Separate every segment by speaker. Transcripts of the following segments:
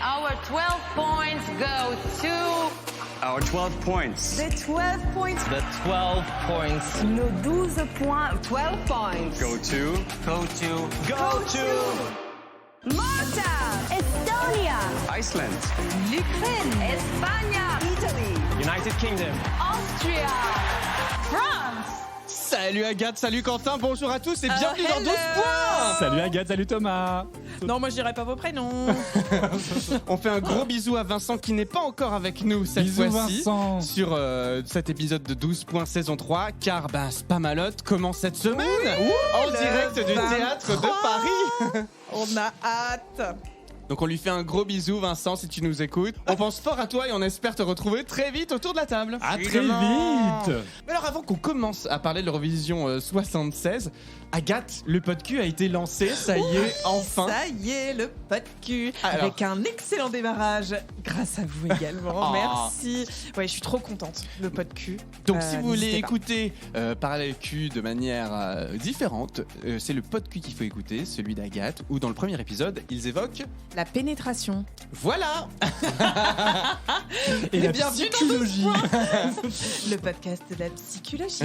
Speaker 1: our 12 points go to...
Speaker 2: Our 12 points.
Speaker 3: The 12 points.
Speaker 4: The 12 points.
Speaker 3: Nos 12 points. 12 points.
Speaker 2: Go to.
Speaker 3: Malta. Estonia.
Speaker 2: Iceland.
Speaker 3: L'Ukraine.
Speaker 1: Espagne,
Speaker 3: Italy.
Speaker 4: United Kingdom.
Speaker 1: Austria, France.
Speaker 5: Salut Agathe, salut Quentin, bonjour à tous et bienvenue dans 12 points.
Speaker 6: Salut Agathe, salut Thomas.
Speaker 7: Non, moi je dirais pas vos prénoms.
Speaker 5: On fait un gros bisou à Vincent qui n'est pas encore avec nous cette
Speaker 6: Bisous
Speaker 5: fois-ci
Speaker 6: Vincent.
Speaker 5: sur cet épisode de 12 points saison 3 car Spamalote commence cette semaine en direct du théâtre de Paris.
Speaker 7: On a hâte.
Speaker 5: Donc on lui fait un gros bisou Vincent si tu nous écoutes. On pense fort à toi et on espère te retrouver très vite autour de la table.
Speaker 6: À très
Speaker 5: Évidemment.
Speaker 6: vite.
Speaker 5: Mais alors avant qu'on commence à parler de l'Eurovision 76, Agathe, le pot de cul a été lancé, ça y est, enfin.
Speaker 7: Ça y est, le pot de cul.
Speaker 5: Alors.
Speaker 7: Avec un excellent démarrage. Grâce à vous également.
Speaker 5: Oh.
Speaker 7: Merci. Ouais, je suis trop contente. Le pot de cul.
Speaker 5: Donc si vous voulez
Speaker 7: n'hésitez pas.
Speaker 5: écouter Parallèle Cul de manière différente, c'est le pot de cul qu'il faut écouter, celui d'Agathe, où dans le premier épisode, ils évoquent...
Speaker 7: La pénétration.
Speaker 5: Voilà.
Speaker 6: Et la
Speaker 7: bienvenue dans
Speaker 6: psychologie.
Speaker 7: Le podcast de la psychologie.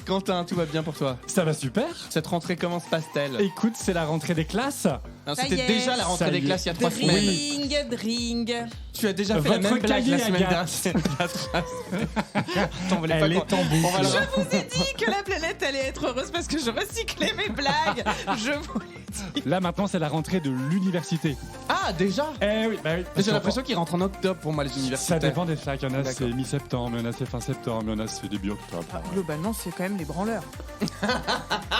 Speaker 5: Quentin, tout va bien pour toi?
Speaker 6: Ça va super.
Speaker 5: Cette rentrée, comment se passe-t-elle?
Speaker 6: Écoute, c'est la rentrée des classes.
Speaker 5: Non,
Speaker 7: Ça y
Speaker 5: c'était
Speaker 7: est.
Speaker 5: déjà la rentrée
Speaker 6: Ça
Speaker 5: des
Speaker 6: y est.
Speaker 5: classes il y a 3 semaines.
Speaker 7: Dring.
Speaker 5: Tu as déjà fait la
Speaker 6: Votre
Speaker 5: même blague la
Speaker 6: cahier,
Speaker 5: semaine dernière.
Speaker 6: Agathe.
Speaker 5: T'en voulais pas
Speaker 6: Elle
Speaker 5: qu'on-
Speaker 6: est en
Speaker 5: On va
Speaker 6: boucle.
Speaker 5: le-
Speaker 7: Je vous ai dit que la planète allait être heureuse parce que je recyclais mes blagues. Je vous l'ai dit.
Speaker 6: Là maintenant, c'est la rentrée de l'université.
Speaker 5: Ah, déjà?
Speaker 6: Eh oui, bah oui. parce
Speaker 5: J'ai
Speaker 6: qu'en-
Speaker 5: l'impression qu'il rentre en octobre pour moi les universités.
Speaker 6: Ça dépend des facs. Il y en a c'est
Speaker 5: D'accord.
Speaker 6: mi-septembre, il y en a c'est fin septembre, il y en a c'est début octobre.
Speaker 7: Globalement, c'est quand même les branleurs.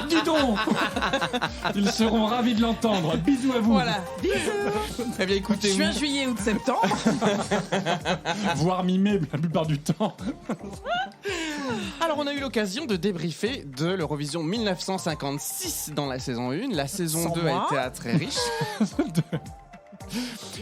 Speaker 6: Dis donc. Ils seront ravis de l'entendre. Bisous à vous.
Speaker 7: Voilà. Bisous.
Speaker 5: Eh bien écoutez,
Speaker 7: Juin,
Speaker 5: oui.
Speaker 7: juillet, août, septembre.
Speaker 6: Voire mi-mai la plupart du temps.
Speaker 5: Alors on a eu l'occasion de débriefer de l'Eurovision 1956 dans la saison 1. La saison
Speaker 7: Sans
Speaker 5: 2
Speaker 7: moi.
Speaker 5: a été très riche.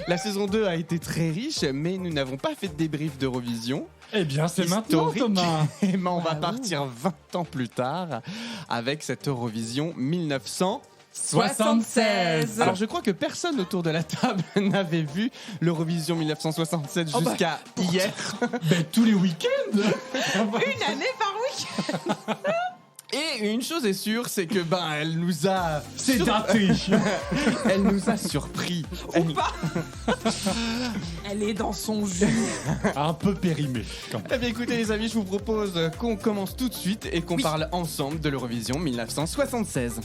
Speaker 5: La saison 2 a été très riche, mais nous n'avons pas fait de débrief d'Eurovision.
Speaker 6: Eh bien, c'est maintenant,
Speaker 5: Historique.
Speaker 6: Thomas.
Speaker 5: Et ben, on va
Speaker 7: Bravo.
Speaker 5: partir 20 ans plus tard avec cette Eurovision 1900.
Speaker 7: 76.
Speaker 5: Alors je crois que personne autour de la table n'avait vu l'Eurovision 1967
Speaker 7: Oh bah,
Speaker 5: jusqu'à hier.
Speaker 6: Ben, tous les week-ends.
Speaker 7: Une année par week.
Speaker 5: Et une chose est sûre, c'est que elle nous a
Speaker 6: C'est daté.
Speaker 5: elle nous a surpris. Elle-
Speaker 7: Elle est dans son jus.
Speaker 6: Un peu périmé. Quand même.
Speaker 5: Eh bien écoutez les amis, je vous propose qu'on commence tout de suite et qu'on parle ensemble de l'Eurovision 1976.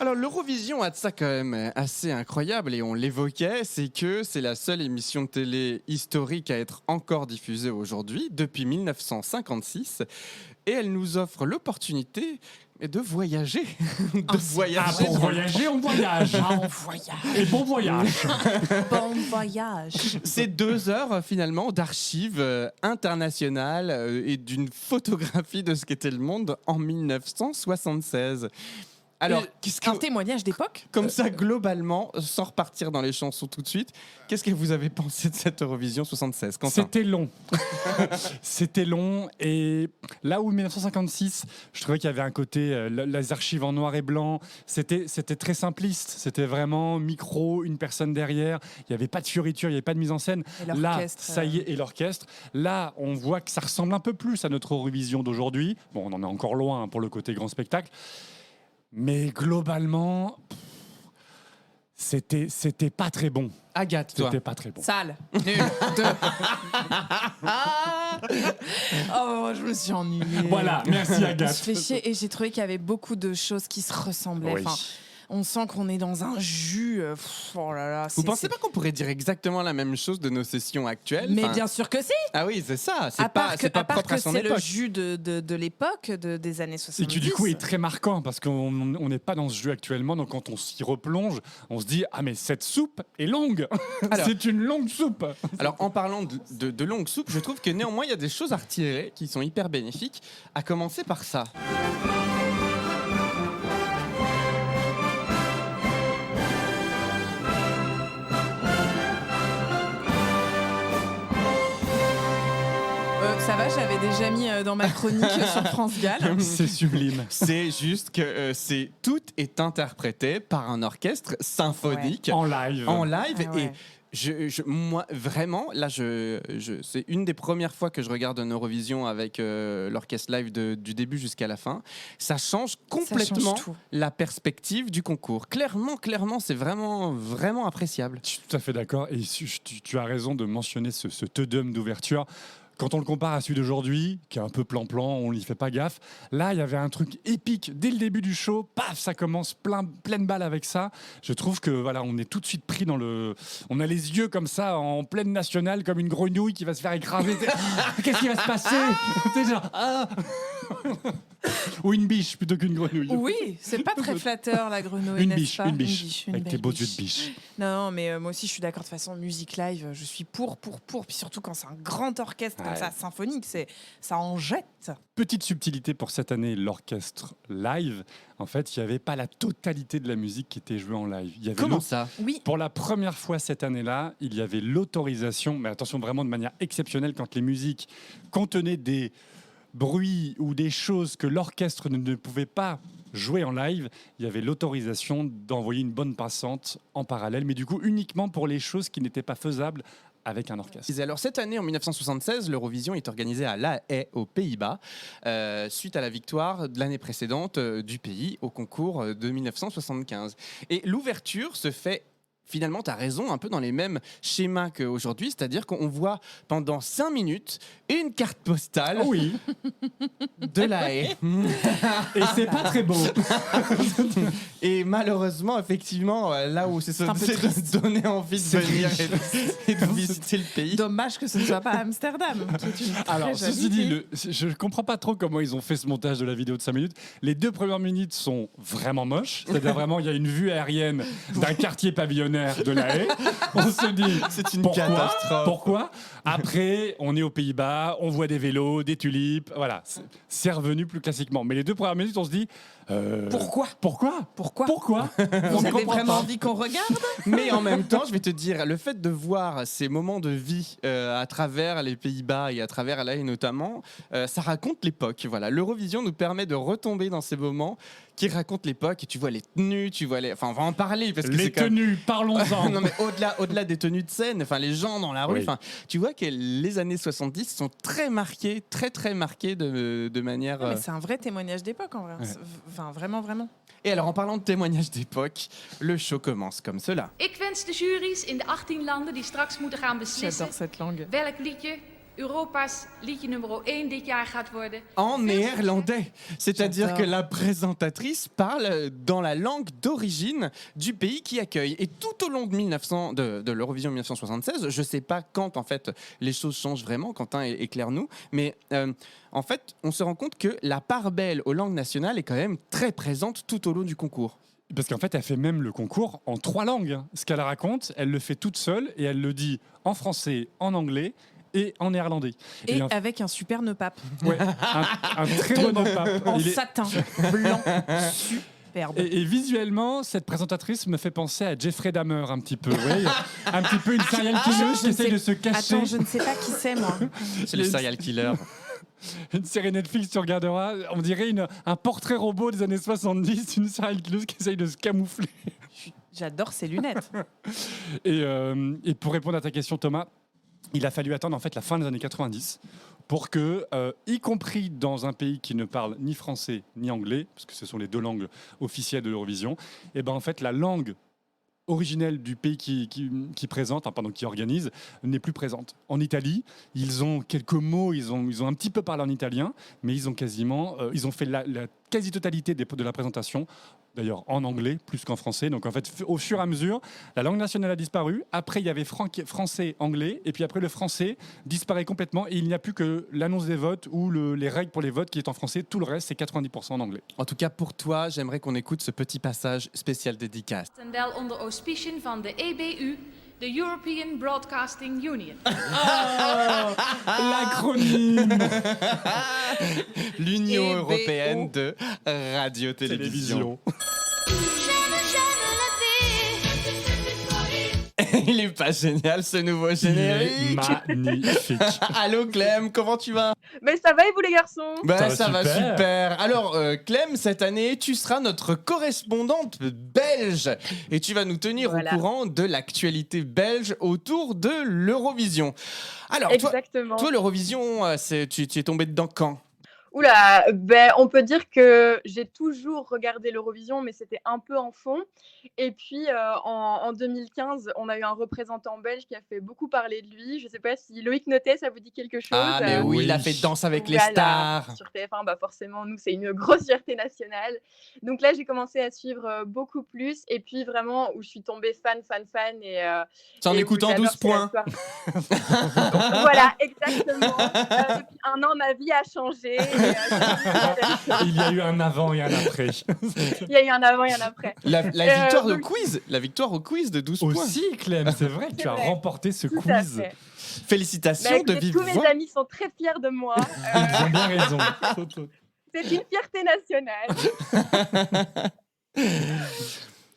Speaker 5: Alors l'Eurovision a de ça quand même assez incroyable et on l'évoquait, c'est que c'est la seule émission de télé historique à être encore diffusée aujourd'hui depuis 1956 et elle nous offre l'opportunité de voyager, de voyager.
Speaker 6: Ah, pour voyager, on voyage.
Speaker 7: Bon voyage.
Speaker 6: Et bon voyage.
Speaker 7: Bon voyage.
Speaker 5: C'est 2 heures finalement d'archives internationales et d'une photographie de ce qu'était le monde en 1976. Alors, qu'est-ce que,
Speaker 7: Un témoignage d'époque.
Speaker 5: comme ça, globalement, sans repartir dans les chansons tout de suite, qu'est-ce que vous avez pensé de cette Eurovision 76, Quentin?
Speaker 6: C'était long. C'était long. Et là où 1956, je trouvais qu'il y avait un côté, les archives en noir et blanc, c'était très simpliste. C'était vraiment micro, une personne derrière. Il n'y avait pas de fioriture, il n'y avait pas de mise en scène.
Speaker 7: Et
Speaker 6: Là,
Speaker 7: l'orchestre,
Speaker 6: ça y est, et l'orchestre. Là, on voit que ça ressemble un peu plus à notre Eurovision d'aujourd'hui. Bon, on en est encore loin pour le côté grand spectacle. Mais globalement, c'était pas très bon.
Speaker 5: Agathe, toi.
Speaker 6: C'était pas très bon.
Speaker 7: Sale. Nul. Oh, je me suis ennuyée.
Speaker 6: Voilà, merci
Speaker 7: Je
Speaker 6: Agathe.
Speaker 7: fais chier et j'ai trouvé qu'il y avait beaucoup de choses qui se ressemblaient.
Speaker 6: Oui.
Speaker 7: Enfin, on sent qu'on est dans un jus. Oh là là.
Speaker 5: Vous pensez pas qu'on pourrait dire exactement la même chose de nos sessions actuelles?
Speaker 7: Mais
Speaker 5: Enfin,
Speaker 7: bien sûr que si.
Speaker 5: Ah oui, c'est ça. C'est
Speaker 7: À part
Speaker 5: pas
Speaker 7: que
Speaker 5: propre à son
Speaker 7: c'est le
Speaker 5: époque.
Speaker 7: jus de l'époque, des années
Speaker 6: Et
Speaker 7: 70.
Speaker 6: qui du coup est très marquant parce qu'on n'est pas dans ce jeu actuellement, donc quand on s'y replonge, on se dit ah mais cette soupe est longue,
Speaker 5: Alors-
Speaker 6: c'est une longue soupe.
Speaker 5: Alors, en parlant de longue soupe, je trouve que néanmoins, il y a des choses à retirer qui sont hyper bénéfiques, à commencer par ça.
Speaker 7: Ça va, j'avais déjà mis dans ma chronique sur France Gall.
Speaker 6: C'est sublime.
Speaker 5: C'est juste que tout est interprété par un orchestre symphonique
Speaker 6: En live.
Speaker 5: en live
Speaker 7: Ah ouais.
Speaker 5: et moi vraiment là c'est une des premières fois que je regarde un Eurovision avec l'orchestre live du début jusqu'à la fin. Ça change complètement
Speaker 7: tout.
Speaker 5: la perspective du concours. Clairement, c'est vraiment appréciable.
Speaker 6: Je suis tout à fait d'accord. Et tu as raison de mentionner ce Te-Deum d'ouverture. Quand on le compare à celui d'aujourd'hui, qui est un peu plan-plan, on n'y fait pas gaffe, là, il y avait un truc épique. Dès le début du show, paf, ça commence pleine balle avec ça. Je trouve que voilà, on est tout de suite pris dans le... On a les yeux comme ça, en pleine nationale, comme une grenouille qui va se faire écraser. Qu'est-ce qui va se passer? C'est genre... Ah ou une biche plutôt qu'une grenouille.
Speaker 7: Oui, c'est pas très flatteur la grenouille,
Speaker 6: Une
Speaker 7: n'est-ce
Speaker 6: biche,
Speaker 7: pas
Speaker 6: une biche.
Speaker 7: une
Speaker 6: Avec tes
Speaker 7: belle
Speaker 6: beaux yeux
Speaker 7: biche.
Speaker 6: de biche.
Speaker 7: Non, mais moi aussi je suis d'accord. De toute façon, musique live, je suis pour. Puis surtout quand c'est un grand orchestre comme
Speaker 6: Ouais.
Speaker 7: ça, symphonique, ça en jette.
Speaker 6: Petite subtilité pour cette année, l'orchestre live. En fait, il n'y avait pas la totalité de la musique qui était jouée en live. Il y avait
Speaker 5: Comment ça?
Speaker 7: Oui,
Speaker 6: Pour la première fois cette année-là, il y avait l'autorisation, mais attention vraiment de manière exceptionnelle, quand les musiques contenaient des bruits ou des choses que l'orchestre ne pouvait pas jouer en live, il y avait l'autorisation d'envoyer une bonne passante en parallèle, mais du coup uniquement pour les choses qui n'étaient pas faisables avec un orchestre.
Speaker 5: Alors cette année, en 1976, l'Eurovision est organisée à La Haye, aux Pays-Bas, suite à la victoire de l'année précédente du pays au concours de 1975. Et l'ouverture se fait... Finalement, tu as raison, un peu dans les mêmes schémas qu'aujourd'hui, c'est-à-dire qu'on voit pendant 5 minutes une carte postale
Speaker 6: Oui,
Speaker 5: de La Haye.
Speaker 6: et c'est pas très beau.
Speaker 5: Et malheureusement, effectivement, là où c'est
Speaker 7: un peu
Speaker 5: de donner envie de venir et de visiter le pays.
Speaker 7: dommage que ce ne soit pas Amsterdam, qui est une très
Speaker 6: Alors,
Speaker 7: jolie
Speaker 6: ceci dit,
Speaker 7: ville.
Speaker 6: je ne comprends pas trop comment ils ont fait ce montage de la vidéo de 5 minutes. Les 2 premières minutes sont vraiment moches. C'est-à-dire vraiment, il y a une vue aérienne d'un quartier pavillonnaire de La Haye. On se dit,
Speaker 5: C'est une
Speaker 6: pourquoi
Speaker 5: catastrophe.
Speaker 6: Pourquoi? Après, on est aux Pays-Bas, on voit des vélos, des tulipes. Voilà, c'est revenu plus classiquement. Mais les 2 premières minutes, on se dit...
Speaker 7: Pourquoi
Speaker 6: Pourquoi
Speaker 7: Vous avez vraiment envie qu'on regarde?
Speaker 5: Mais en même temps, je vais te dire, le fait de voir ces moments de vie à travers les Pays-Bas et à travers La Haye notamment, ça raconte l'époque. Voilà, l'Eurovision nous permet de retomber dans ces moments qui racontent l'époque. Et tu vois les tenues, tu vois les... Enfin, on va en parler parce que
Speaker 6: Les
Speaker 5: c'est quand même...
Speaker 6: tenues, parlons-en.
Speaker 5: Non mais au-delà des tenues de scène, enfin les gens dans la rue,
Speaker 6: Oui.
Speaker 5: enfin tu vois que les années 70 sont très marquées de manière.
Speaker 7: Mais c'est un vrai témoignage d'époque en vrai.
Speaker 6: Ouais.
Speaker 7: Enfin, vraiment.
Speaker 5: Et alors en parlant de témoignages d'époque, le show commence comme cela.
Speaker 8: Ik wens de juries in de 18 landen die straks moeten gaan beslissen
Speaker 7: J'adore cette langue.
Speaker 8: welk liedje Europa's liedje nummer 1 dit jaar gaat worden.
Speaker 5: En néerlandais, c'est-à-dire
Speaker 7: J'adore.
Speaker 5: que la présentatrice parle dans la langue d'origine du pays qui accueille. Et tout au long de l'Eurovision 1976, je sais pas quand en fait les choses changent vraiment, Quentin éclaire-nous, mais en fait on se rend compte que la part belle aux langues nationales est quand même très présente tout au long du concours.
Speaker 6: Parce qu'en fait, elle fait même le concours en 3 langues. hein. Ce qu'elle raconte, elle le fait toute seule et elle le dit en français, en anglais et en néerlandais.
Speaker 7: Et
Speaker 6: en-
Speaker 7: avec un super nœud pape
Speaker 6: ouais, un très bon pape.
Speaker 7: en
Speaker 6: Il est-
Speaker 7: satin blanc, superbe.
Speaker 6: Et visuellement, cette présentatrice me fait penser à Jeffrey Dahmer un petit peu. Ouais, un petit peu une serial killer qui essaye de se cacher.
Speaker 7: Attends, je ne sais pas qui c'est moi.
Speaker 5: C'est le serial killer.
Speaker 6: Une série Netflix, tu regarderas, on dirait un portrait robot des années 70, une serial killer qui essaye de se camoufler.
Speaker 7: J'adore ses lunettes.
Speaker 6: Et pour répondre à ta question, Thomas, il a fallu attendre en fait la fin des années 90 pour que, y compris dans un pays qui ne parle ni français ni anglais, parce que ce sont les 2 langues officielles de l'Eurovision, et ben en fait la langue originelle du pays qui présente, enfin, pardon, qui organise, n'est plus présente. En Italie, ils ont quelques mots, ils ont un petit peu parlé en italien, mais ils ont ils ont fait la quasi-totalité de la présentation, d'ailleurs en anglais plus qu'en français. Donc en fait, au fur et à mesure, la langue nationale a disparu. Après, il y avait français, anglais, et puis après, le français disparaît complètement et il n'y a plus que l'annonce des votes ou les règles pour les votes qui est en français. Tout le reste, c'est 90% en anglais.
Speaker 5: En tout cas pour toi, j'aimerais qu'on écoute ce petit passage spécial dédicace.
Speaker 8: Tendel onder auspiciën van de EBU, de European Broadcasting Union.
Speaker 6: L'acronyme
Speaker 5: L'Union
Speaker 7: EBO.
Speaker 5: européenne de radio-télévision. Il est pas génial ce nouveau
Speaker 6: Il est
Speaker 5: générique.
Speaker 6: magnifique.
Speaker 5: Allô Clem, comment tu vas?
Speaker 9: Mais ça va et vous les garçons?
Speaker 5: Bah,
Speaker 6: Ça
Speaker 5: ça
Speaker 6: va
Speaker 5: va
Speaker 6: super.
Speaker 5: super. Alors, Clem, cette année, tu seras notre correspondante belge et tu vas nous tenir
Speaker 9: Voilà.
Speaker 5: au courant de l'actualité belge autour de l'Eurovision. Alors,
Speaker 9: Exactement.
Speaker 5: toi l'Eurovision, tu es tombé dedans quand?
Speaker 9: Oula, ben, on peut dire que j'ai toujours regardé l'Eurovision, mais c'était un peu en fond. Et puis en 2015, on a eu un représentant belge qui a fait beaucoup parler de lui. Je ne sais pas si Loïc Notet, ça vous dit quelque chose?
Speaker 5: Ah, mais oui, il a fait Danse avec les
Speaker 9: Voilà,
Speaker 5: stars.
Speaker 9: sur TF1, bah forcément, nous, c'est une grosse fierté nationale. Donc là, j'ai commencé à suivre beaucoup plus. Et puis vraiment, où je suis tombée fan. Et,
Speaker 5: C'est en
Speaker 9: et où
Speaker 5: écoutant
Speaker 9: j'adore,
Speaker 5: 12
Speaker 9: c'est la
Speaker 5: points.
Speaker 9: histoire. Voilà, exactement. Depuis un an, ma vie a changé.
Speaker 6: Il y a eu un avant et un après.
Speaker 9: Il y a eu un avant et un après.
Speaker 5: La victoire
Speaker 9: donc-
Speaker 5: la victoire au quiz de 12 points.
Speaker 6: Aussi, Clem, c'est vrai que tu as
Speaker 9: vrai.
Speaker 6: remporté ce
Speaker 9: Tout à
Speaker 6: quiz.
Speaker 9: fait.
Speaker 5: Félicitations
Speaker 9: Bah,
Speaker 5: de
Speaker 9: écoutez,
Speaker 5: vive
Speaker 9: tous mes
Speaker 5: voix.
Speaker 9: amis sont très fiers de moi.
Speaker 6: Ils ont bien raison.
Speaker 9: C'est une fierté nationale.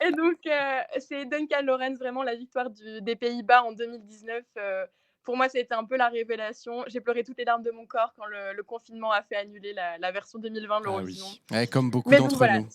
Speaker 9: Et donc, c'est Duncan Lawrence, vraiment la victoire des Pays-Bas en 2019. Pour moi, c'était un peu la révélation. J'ai pleuré toutes les larmes de mon corps quand le confinement a fait annuler la version 2020 de l'Eurovision.
Speaker 5: Ouais, comme beaucoup
Speaker 9: Mais donc,
Speaker 5: d'entre
Speaker 9: voilà,
Speaker 5: nous.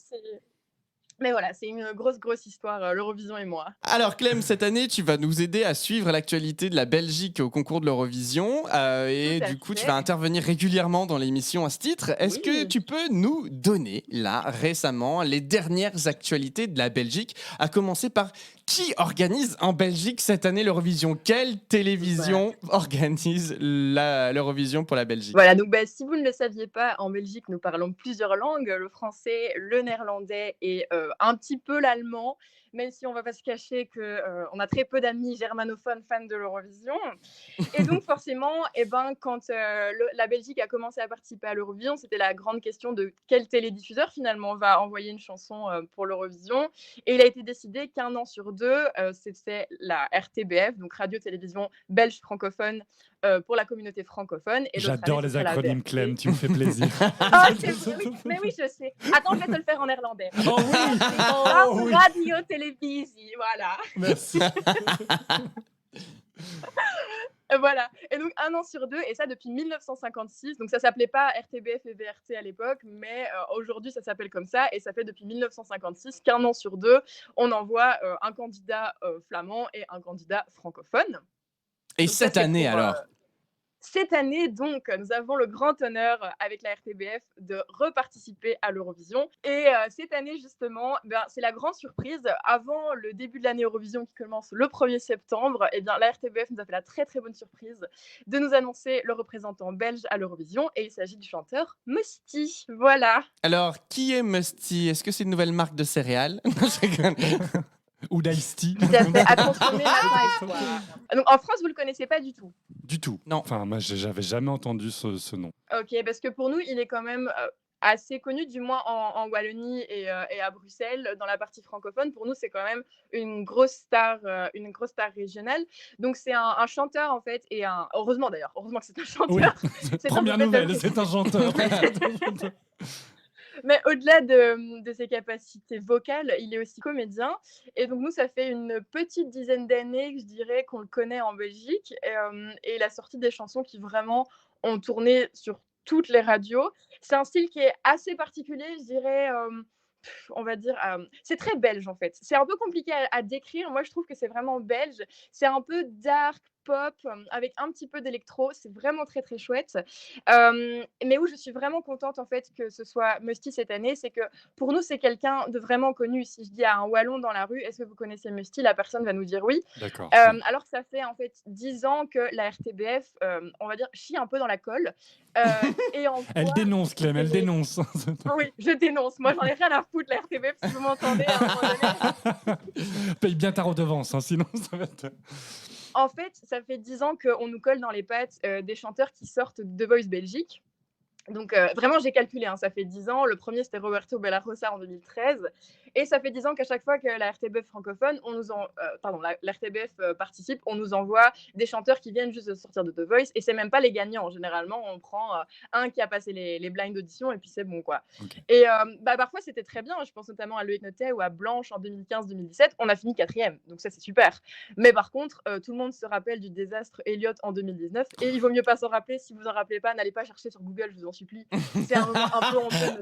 Speaker 9: Mais voilà, c'est une grosse histoire, l'Eurovision et moi.
Speaker 5: Alors Clem, cette année, tu vas nous aider à suivre l'actualité de la Belgique au concours de l'Eurovision et
Speaker 9: Tout à
Speaker 5: du coup,
Speaker 9: fait.
Speaker 5: tu vas intervenir régulièrement dans l'émission à ce titre. Est-ce que
Speaker 9: Oui.
Speaker 5: tu peux nous donner, là, récemment, les dernières actualités de la Belgique, à commencer par qui organise en Belgique cette année l'Eurovision? Quelle télévision organise l'Eurovision pour la Belgique?
Speaker 9: Voilà, donc si vous ne le saviez pas, en Belgique, nous parlons plusieurs langues, le français, le néerlandais et un petit peu l'allemand, même si on ne va pas se cacher qu'on a très peu d'amis germanophones fans de l'Eurovision. Et donc forcément, quand la Belgique a commencé à participer à l'Eurovision, c'était la grande question de quel télédiffuseur finalement va envoyer une chanson pour l'Eurovision. Et il a été décidé qu'un an sur deux, c'était la RTBF, donc Radio-Télévision Belge francophone, pour la communauté francophone. Et l'autre
Speaker 6: J'adore
Speaker 9: année,
Speaker 6: les
Speaker 9: ce sera la
Speaker 6: acronymes,
Speaker 9: BRT.
Speaker 6: Clem, tu me fais plaisir.
Speaker 9: Ah, c'est vrai, oui. Mais oui, je sais. Attends, je vais te le faire en néerlandais.
Speaker 6: Oh oui, oh oui.
Speaker 9: Radio-Télévisie, voilà.
Speaker 6: Merci.
Speaker 9: Voilà. Et donc, un an sur deux, et ça depuis 1956. Donc, ça s'appelait pas RTBF et VRT à l'époque, mais aujourd'hui, ça s'appelle comme ça. Et ça fait depuis 1956 qu'un an sur deux, on envoie un candidat flamand et un candidat francophone.
Speaker 5: Et
Speaker 9: Donc, ça,
Speaker 5: cette
Speaker 9: c'est
Speaker 5: année,
Speaker 9: pour,
Speaker 5: alors
Speaker 9: Cette année, donc, nous avons le grand honneur avec la RTBF de reparticiper à l'Eurovision. Et cette année, justement, c'est la grande surprise. Avant le début de l'année Eurovision qui commence le 1er septembre, la RTBF nous a fait la très très bonne surprise de nous annoncer le représentant belge à l'Eurovision. Et il s'agit du chanteur Musty. Voilà.
Speaker 5: Alors, qui est Musty? Est-ce que c'est une nouvelle marque de céréales? Non, je rigole.
Speaker 6: Ou d'Ice-T.
Speaker 9: Tout à fait, à consommer matin et soir. Donc, en France, vous ne le connaissez pas du tout.
Speaker 6: Du tout.
Speaker 5: Non.
Speaker 6: Enfin, moi, j'avais jamais entendu ce nom.
Speaker 9: Ok, parce que pour nous, il est quand même assez connu, du moins en Wallonie et à Bruxelles, dans la partie francophone. Pour nous, c'est quand même une grosse star régionale. Donc, c'est un chanteur, en fait, et heureusement d'ailleurs, heureusement que c'est un chanteur.
Speaker 6: Oui,
Speaker 9: C'est
Speaker 6: première
Speaker 9: un peu
Speaker 6: nouvelle,
Speaker 9: bête.
Speaker 6: c'est un chanteur.
Speaker 9: Mais au-delà de ses capacités vocales, il est aussi comédien. Et donc, nous, ça fait une petite dizaine d'années, je dirais, qu'on le connaît en Belgique. Et il a sorti des chansons qui vraiment ont tourné sur toutes les radios. C'est un style qui est assez particulier, je dirais. On va dire, c'est très belge en fait. C'est un peu compliqué à décrire. Moi, je trouve que c'est vraiment belge. C'est un peu dark pop avec un petit peu d'électro. C'est vraiment très très chouette. Mais où je suis vraiment contente en fait que ce soit Musty cette année, c'est que pour nous c'est quelqu'un de vraiment connu. Si je dis à un Wallon dans la rue, est-ce que vous connaissez Musty, la personne va nous dire oui.
Speaker 6: D'accord.
Speaker 9: Alors que ça fait en fait 10 ans que la RTBF, on va dire, chie un peu dans la colle. Et
Speaker 6: Elle dénonce, Clem, elle
Speaker 9: et-
Speaker 6: dénonce.
Speaker 9: Oui, je dénonce. Moi, j'en ai rien à foutre, la RTBF, si vous m'entendez. À un moment donné.
Speaker 6: Paye bien ta redevance, hein, sinon ça va être...
Speaker 9: En fait, ça fait 10 ans qu'on nous colle dans les pattes des chanteurs qui sortent de The Voice Belgique. Donc vraiment, j'ai calculé, hein, ça fait 10 ans. Le premier, c'était Roberto Bellarosa en 2013. Et ça fait 10 ans qu'à chaque fois que la RTBF francophone, la RTBF participe, on nous envoie des chanteurs qui viennent juste de sortir de The Voice. Et c'est même pas les gagnants. Généralement, on prend un qui a passé les blind auditions et puis c'est bon, quoi.
Speaker 6: Ok.
Speaker 9: Et parfois, c'était très bien. Je pense notamment à Loïc Notet ou à Blanche en 2015-2017. On a fini 4e, donc ça, c'est super. Mais par contre, tout le monde se rappelle du désastre Elliott en 2019. Et il vaut mieux pas s'en rappeler. Si vous en rappelez pas, n'allez pas chercher sur Google, je vous en supplie. C'est un moment un peu honteux.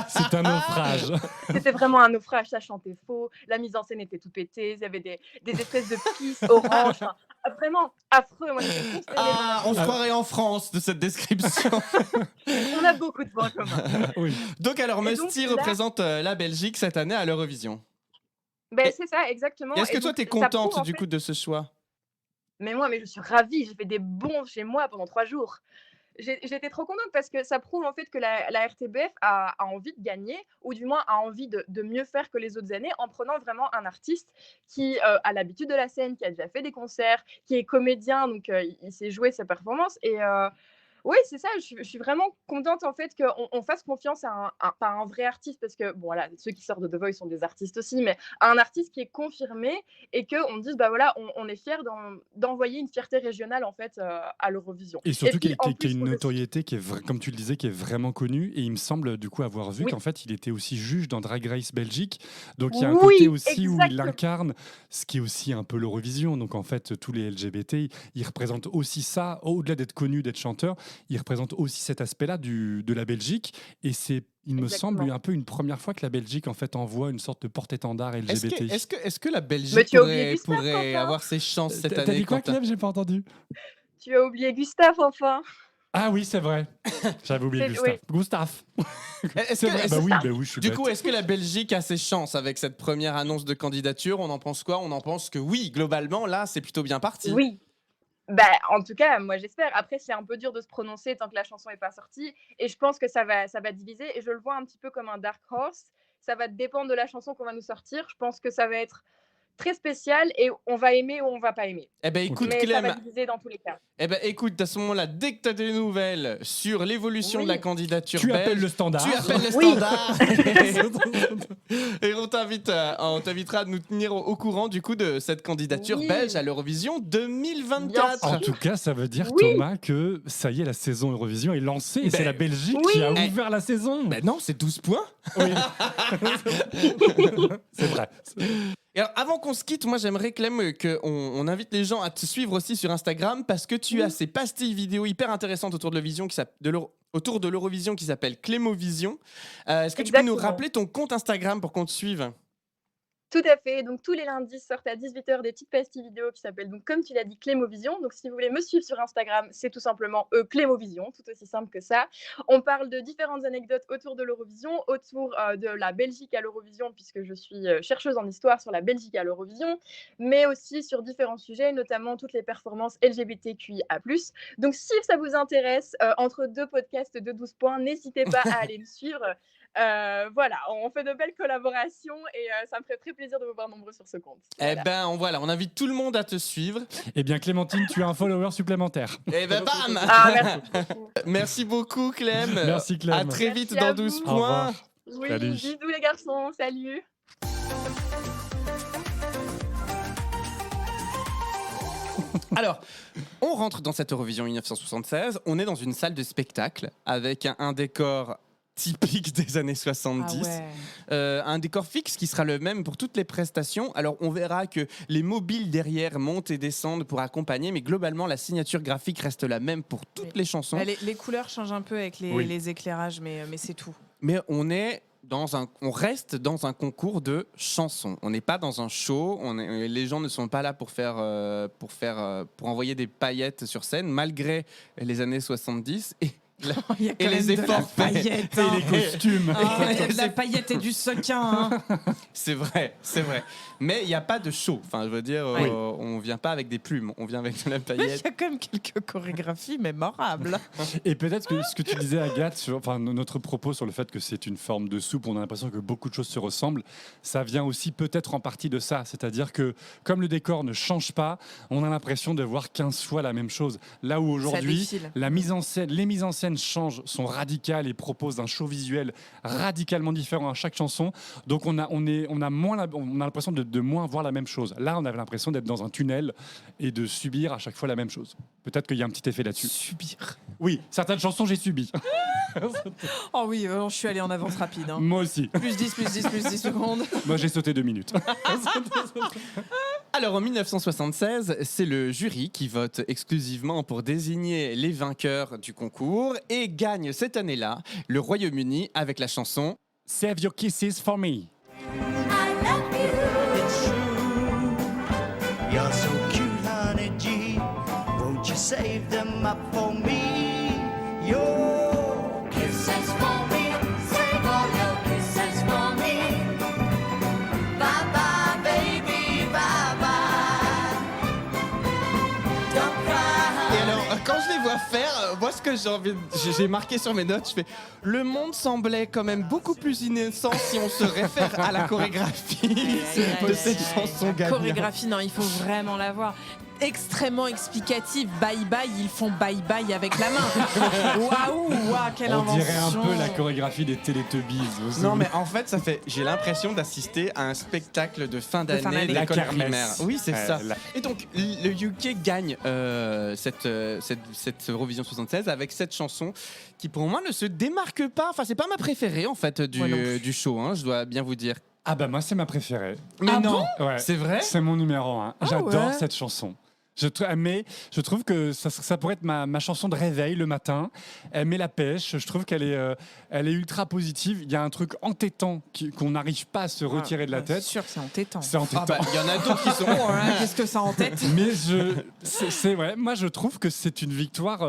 Speaker 6: C'est un naufrage.
Speaker 9: C'était vraiment un naufrage, ça chantait faux, la mise en scène était tout pétée, il y avait des espèces de pistes oranges, enfin, vraiment affreux. Moi, j'étais consternée.
Speaker 5: Ah, on se croirait en France de cette description.
Speaker 9: On a beaucoup de points communs.
Speaker 6: Oui.
Speaker 5: Donc alors,
Speaker 9: Et donc,
Speaker 5: Musty
Speaker 9: là-
Speaker 5: représente la Belgique cette année à l'Eurovision.
Speaker 9: Ben, c'est ça, exactement.
Speaker 5: Est-ce que
Speaker 9: Et
Speaker 5: toi,
Speaker 9: donc,
Speaker 5: t'es
Speaker 9: ça
Speaker 5: contente
Speaker 9: prouve, en
Speaker 5: du
Speaker 9: fait-
Speaker 5: coup de ce choix?
Speaker 9: Mais moi, je suis ravie, j'ai fait des bons chez moi pendant 3 jours. J'étais trop contente parce que ça prouve en fait que la RTBF a envie de gagner, ou du moins a envie de mieux faire que les autres années, en prenant vraiment un artiste qui a l'habitude de la scène, qui a déjà fait des concerts, qui est comédien, donc il sait jouer sa performance. Et oui, c'est ça, je suis vraiment contente en fait qu'on fasse confiance à pas un vrai artiste, parce que bon, voilà, ceux qui sortent de The Voice sont des artistes aussi, mais à un artiste qui est confirmé et qu'on dise, bah voilà, on est fiers d'envoyer une fierté régionale en fait à l'Eurovision.
Speaker 6: Et surtout
Speaker 9: puis,
Speaker 6: qu'il
Speaker 9: en
Speaker 6: y a
Speaker 9: plus,
Speaker 6: une
Speaker 9: faut le-
Speaker 6: notoriété qui est, comme tu le disais, qui est vraiment connue. Et il me semble du coup avoir vu
Speaker 9: Oui.
Speaker 6: qu'en fait, il était aussi juge dans Drag Race Belgique. Donc il y a un
Speaker 9: Oui,
Speaker 6: côté aussi où il
Speaker 9: exactement.
Speaker 6: incarne ce qui est aussi un peu l'Eurovision. Donc en fait, tous les LGBT, ils représentent aussi ça. Au-delà d'être connus, d'être chanteurs, ils représentent aussi cet aspect-là de la Belgique. Et c'est, il me semble,
Speaker 9: Exactement.
Speaker 6: un peu une première fois que la Belgique en fait envoie une sorte de porte-étendard
Speaker 5: Est-ce
Speaker 6: LGBT.
Speaker 5: que la
Speaker 9: Mais
Speaker 5: Belgique
Speaker 9: tu as oublié
Speaker 5: pourrait,
Speaker 9: Gustave,
Speaker 5: pourrait
Speaker 9: enfin.
Speaker 5: avoir ses chances cette
Speaker 6: T'as
Speaker 5: année
Speaker 6: dit quoi,
Speaker 5: Quentin
Speaker 6: Clem? J'ai pas entendu.
Speaker 9: Tu as oublié Gustave, enfin.
Speaker 6: Ah oui, c'est vrai. J'avais oublié
Speaker 9: C'est-
Speaker 6: Gustave.
Speaker 9: oui.
Speaker 6: Gustave.
Speaker 5: Est-ce
Speaker 6: C'est
Speaker 5: que-
Speaker 6: vrai.
Speaker 5: est-ce-
Speaker 6: Bah oui, je suis
Speaker 5: Du
Speaker 6: bête.
Speaker 5: coup, est-ce que la Belgique a ses chances avec cette première annonce de candidature? On en pense quoi? On en pense que oui, globalement, là, c'est plutôt bien parti.
Speaker 9: Oui. Bah, en tout cas, moi j'espère. Après, c'est un peu dur de se prononcer tant que la chanson n'est pas sortie. Et je pense que ça va diviser. Et je le vois un petit peu comme un dark horse. Ça va dépendre de la chanson qu'on va nous sortir. Je pense que ça va être très spécial et on va aimer ou on va pas aimer.
Speaker 5: Eh ben écoute,
Speaker 9: Mais ça va
Speaker 5: Clem,
Speaker 9: diviser dans tous les cas.
Speaker 5: eh ben écoute, à ce moment-là, dès que tu as des nouvelles sur l'évolution de la
Speaker 9: Oui.
Speaker 5: candidature
Speaker 6: Tu
Speaker 5: belge,
Speaker 6: appelles le standard.
Speaker 5: tu appelles le
Speaker 9: Oui.
Speaker 5: standard et on t'invitera à nous tenir au courant du coup de cette candidature
Speaker 9: Oui.
Speaker 5: belge à l'Eurovision 2024.
Speaker 6: En tout cas, ça veut dire,
Speaker 9: Oui.
Speaker 6: Thomas, que ça y est, la saison Eurovision est lancée et
Speaker 5: Ben,
Speaker 6: c'est la Belgique
Speaker 9: oui.
Speaker 6: qui a
Speaker 5: Eh.
Speaker 6: ouvert la saison.
Speaker 5: Ben non, c'est 12 points.
Speaker 6: Oui. C'est vrai.
Speaker 5: Et alors, avant qu'on se quitte, moi j'aimerais Clem qu'on invite les gens à te suivre aussi sur Instagram parce que tu as ces pastilles vidéo hyper intéressantes autour de l'Eurovision qui s'appelle Clémovision. Est-ce que tu peux nous
Speaker 9: Exactement.
Speaker 5: rappeler ton compte Instagram pour qu'on te suive?
Speaker 9: Tout à fait. Donc, tous les lundis sortent à 18h des petites pastilles vidéo qui s'appellent, donc, comme tu l'as dit, Clémovision. Donc, si vous voulez me suivre sur Instagram, c'est tout simplement Clémovision, tout aussi simple que ça. On parle de différentes anecdotes autour de l'Eurovision, autour de la Belgique à l'Eurovision, puisque je suis chercheuse en histoire sur la Belgique à l'Eurovision, mais aussi sur différents sujets, notamment toutes les performances LGBTQIA+. Donc, si ça vous intéresse, entre deux podcasts de 12 points, n'hésitez pas à aller me suivre. Voilà, on fait de belles collaborations et ça me ferait très plaisir de vous voir nombreux sur ce compte.
Speaker 5: Eh
Speaker 9: Voilà.
Speaker 5: ben on invite tout le monde à te suivre.
Speaker 6: Eh bien, Clémentine, tu as un follower supplémentaire.
Speaker 5: Eh ben bam.
Speaker 9: Ah, merci beaucoup.
Speaker 5: Merci beaucoup Clem.
Speaker 6: Merci, Clem.
Speaker 5: À très vite
Speaker 9: Merci à
Speaker 5: dans 12
Speaker 9: vous.
Speaker 6: Au revoir.
Speaker 5: points.
Speaker 9: Oui,
Speaker 6: Salut.
Speaker 9: bisous les garçons, salut.
Speaker 5: Alors, on rentre dans cette Eurovision 1976. On est dans une salle de spectacle avec un décor typique des années 70. Un décor fixe qui sera le même pour toutes les prestations. Alors, on verra que les mobiles derrière montent et descendent pour accompagner, mais globalement, la signature graphique reste la même pour toutes les chansons.
Speaker 7: Les couleurs changent un peu avec
Speaker 6: Oui.
Speaker 7: les éclairages, mais c'est tout.
Speaker 5: Mais on reste dans un concours de chansons. On n'est pas dans un show. Les gens ne sont pas là pour envoyer des paillettes sur scène, malgré les années 70
Speaker 7: Il y a
Speaker 5: et
Speaker 7: quand
Speaker 5: les
Speaker 7: même de la
Speaker 5: efforts faits.
Speaker 7: paillette,
Speaker 6: Et
Speaker 7: hein.
Speaker 6: les costumes.
Speaker 7: Ah, il y a de la paillette et du sequin. Hein.
Speaker 5: C'est vrai. Mais il n'y a pas de show. Enfin, je veux dire,
Speaker 7: Oui.
Speaker 5: on vient pas avec des plumes, on vient avec de la
Speaker 7: Mais il
Speaker 5: paillette.
Speaker 7: y a quand même quelques chorégraphies mémorables.
Speaker 6: Et peut-être que ce que tu disais, Agathe, notre propos sur le fait que c'est une forme de soupe, on a l'impression que beaucoup de choses se ressemblent, ça vient aussi peut-être en partie de ça. C'est-à-dire que comme le décor ne change pas, on a l'impression de voir 15 fois la même chose. Là où aujourd'hui,
Speaker 7: défile.
Speaker 6: les mises en scène scène changent, sont radicales et proposent un show visuel radicalement différent à chaque chanson. Donc on a l'impression de moins voir la même chose. Là, on avait l'impression d'être dans un tunnel et de subir à chaque fois la même chose. Peut-être qu'il y a un petit effet là-dessus.
Speaker 7: Subir.
Speaker 6: Oui, certaines chansons, j'ai subi.
Speaker 7: Oh oui, je suis allée en avance rapide. Hein.
Speaker 6: Moi aussi.
Speaker 7: Plus 10 secondes.
Speaker 6: Moi, j'ai sauté 2 minutes.
Speaker 5: Alors en 1976, c'est le jury qui vote exclusivement pour désigner les vainqueurs du concours et gagne cette année-là le Royaume-Uni avec la chanson
Speaker 6: Save your kisses for me.
Speaker 10: You're so cute, honey G. Won't you save them up for me? Your kisses for me. Save all your kisses for me. Bye bye, baby, bye bye. Don't cry.
Speaker 5: Et alors, quand je les vois faire, moi ce que j'ai marqué sur mes notes, je fais le monde semblait quand même beaucoup plus innocent si on se réfère à la chorégraphie de cette chanson gagnante.
Speaker 7: Chorégraphie, non, il faut vraiment la voir. Extrêmement explicatif. Bye bye, ils font bye bye avec la main. Waouh, quelle
Speaker 6: On
Speaker 7: invention.
Speaker 6: dirait un peu la chorégraphie des Teletubbies.
Speaker 5: Non mais en fait, j'ai l'impression d'assister à un spectacle de fin
Speaker 7: fin
Speaker 5: d'année
Speaker 7: d'année.
Speaker 5: de
Speaker 6: La
Speaker 5: l'école
Speaker 6: kermesse.
Speaker 5: primaire. Oui, c'est ça.
Speaker 6: la-
Speaker 5: Et donc, le UK gagne cette Eurovision 76 avec cette chanson qui, pour moi, ne se démarque pas. Enfin, c'est pas ma préférée, en fait,
Speaker 7: Moi non plus.
Speaker 5: du show, hein, je dois bien vous dire.
Speaker 6: Ah bah moi, c'est ma préférée.
Speaker 5: Mais
Speaker 7: Ah
Speaker 5: non,
Speaker 6: Ouais.
Speaker 5: c'est vrai.
Speaker 6: C'est mon numéro 1. J'adore
Speaker 7: ouais.
Speaker 6: cette chanson. Mais je trouve que ça pourrait être ma chanson de réveil le matin. Elle met la pêche. Je trouve qu'elle est ultra positive. Il y a un truc entêtant qu'on n'arrive pas à se retirer de la
Speaker 7: C'est
Speaker 6: tête.
Speaker 7: sûr que c'est entêtant.
Speaker 6: C'est
Speaker 5: Ah
Speaker 6: entêtant.
Speaker 5: bah, il y en a d'autres qui sont.
Speaker 7: Oh là là, qu'est-ce que ça en tête?
Speaker 6: Mais moi je trouve que c'est une victoire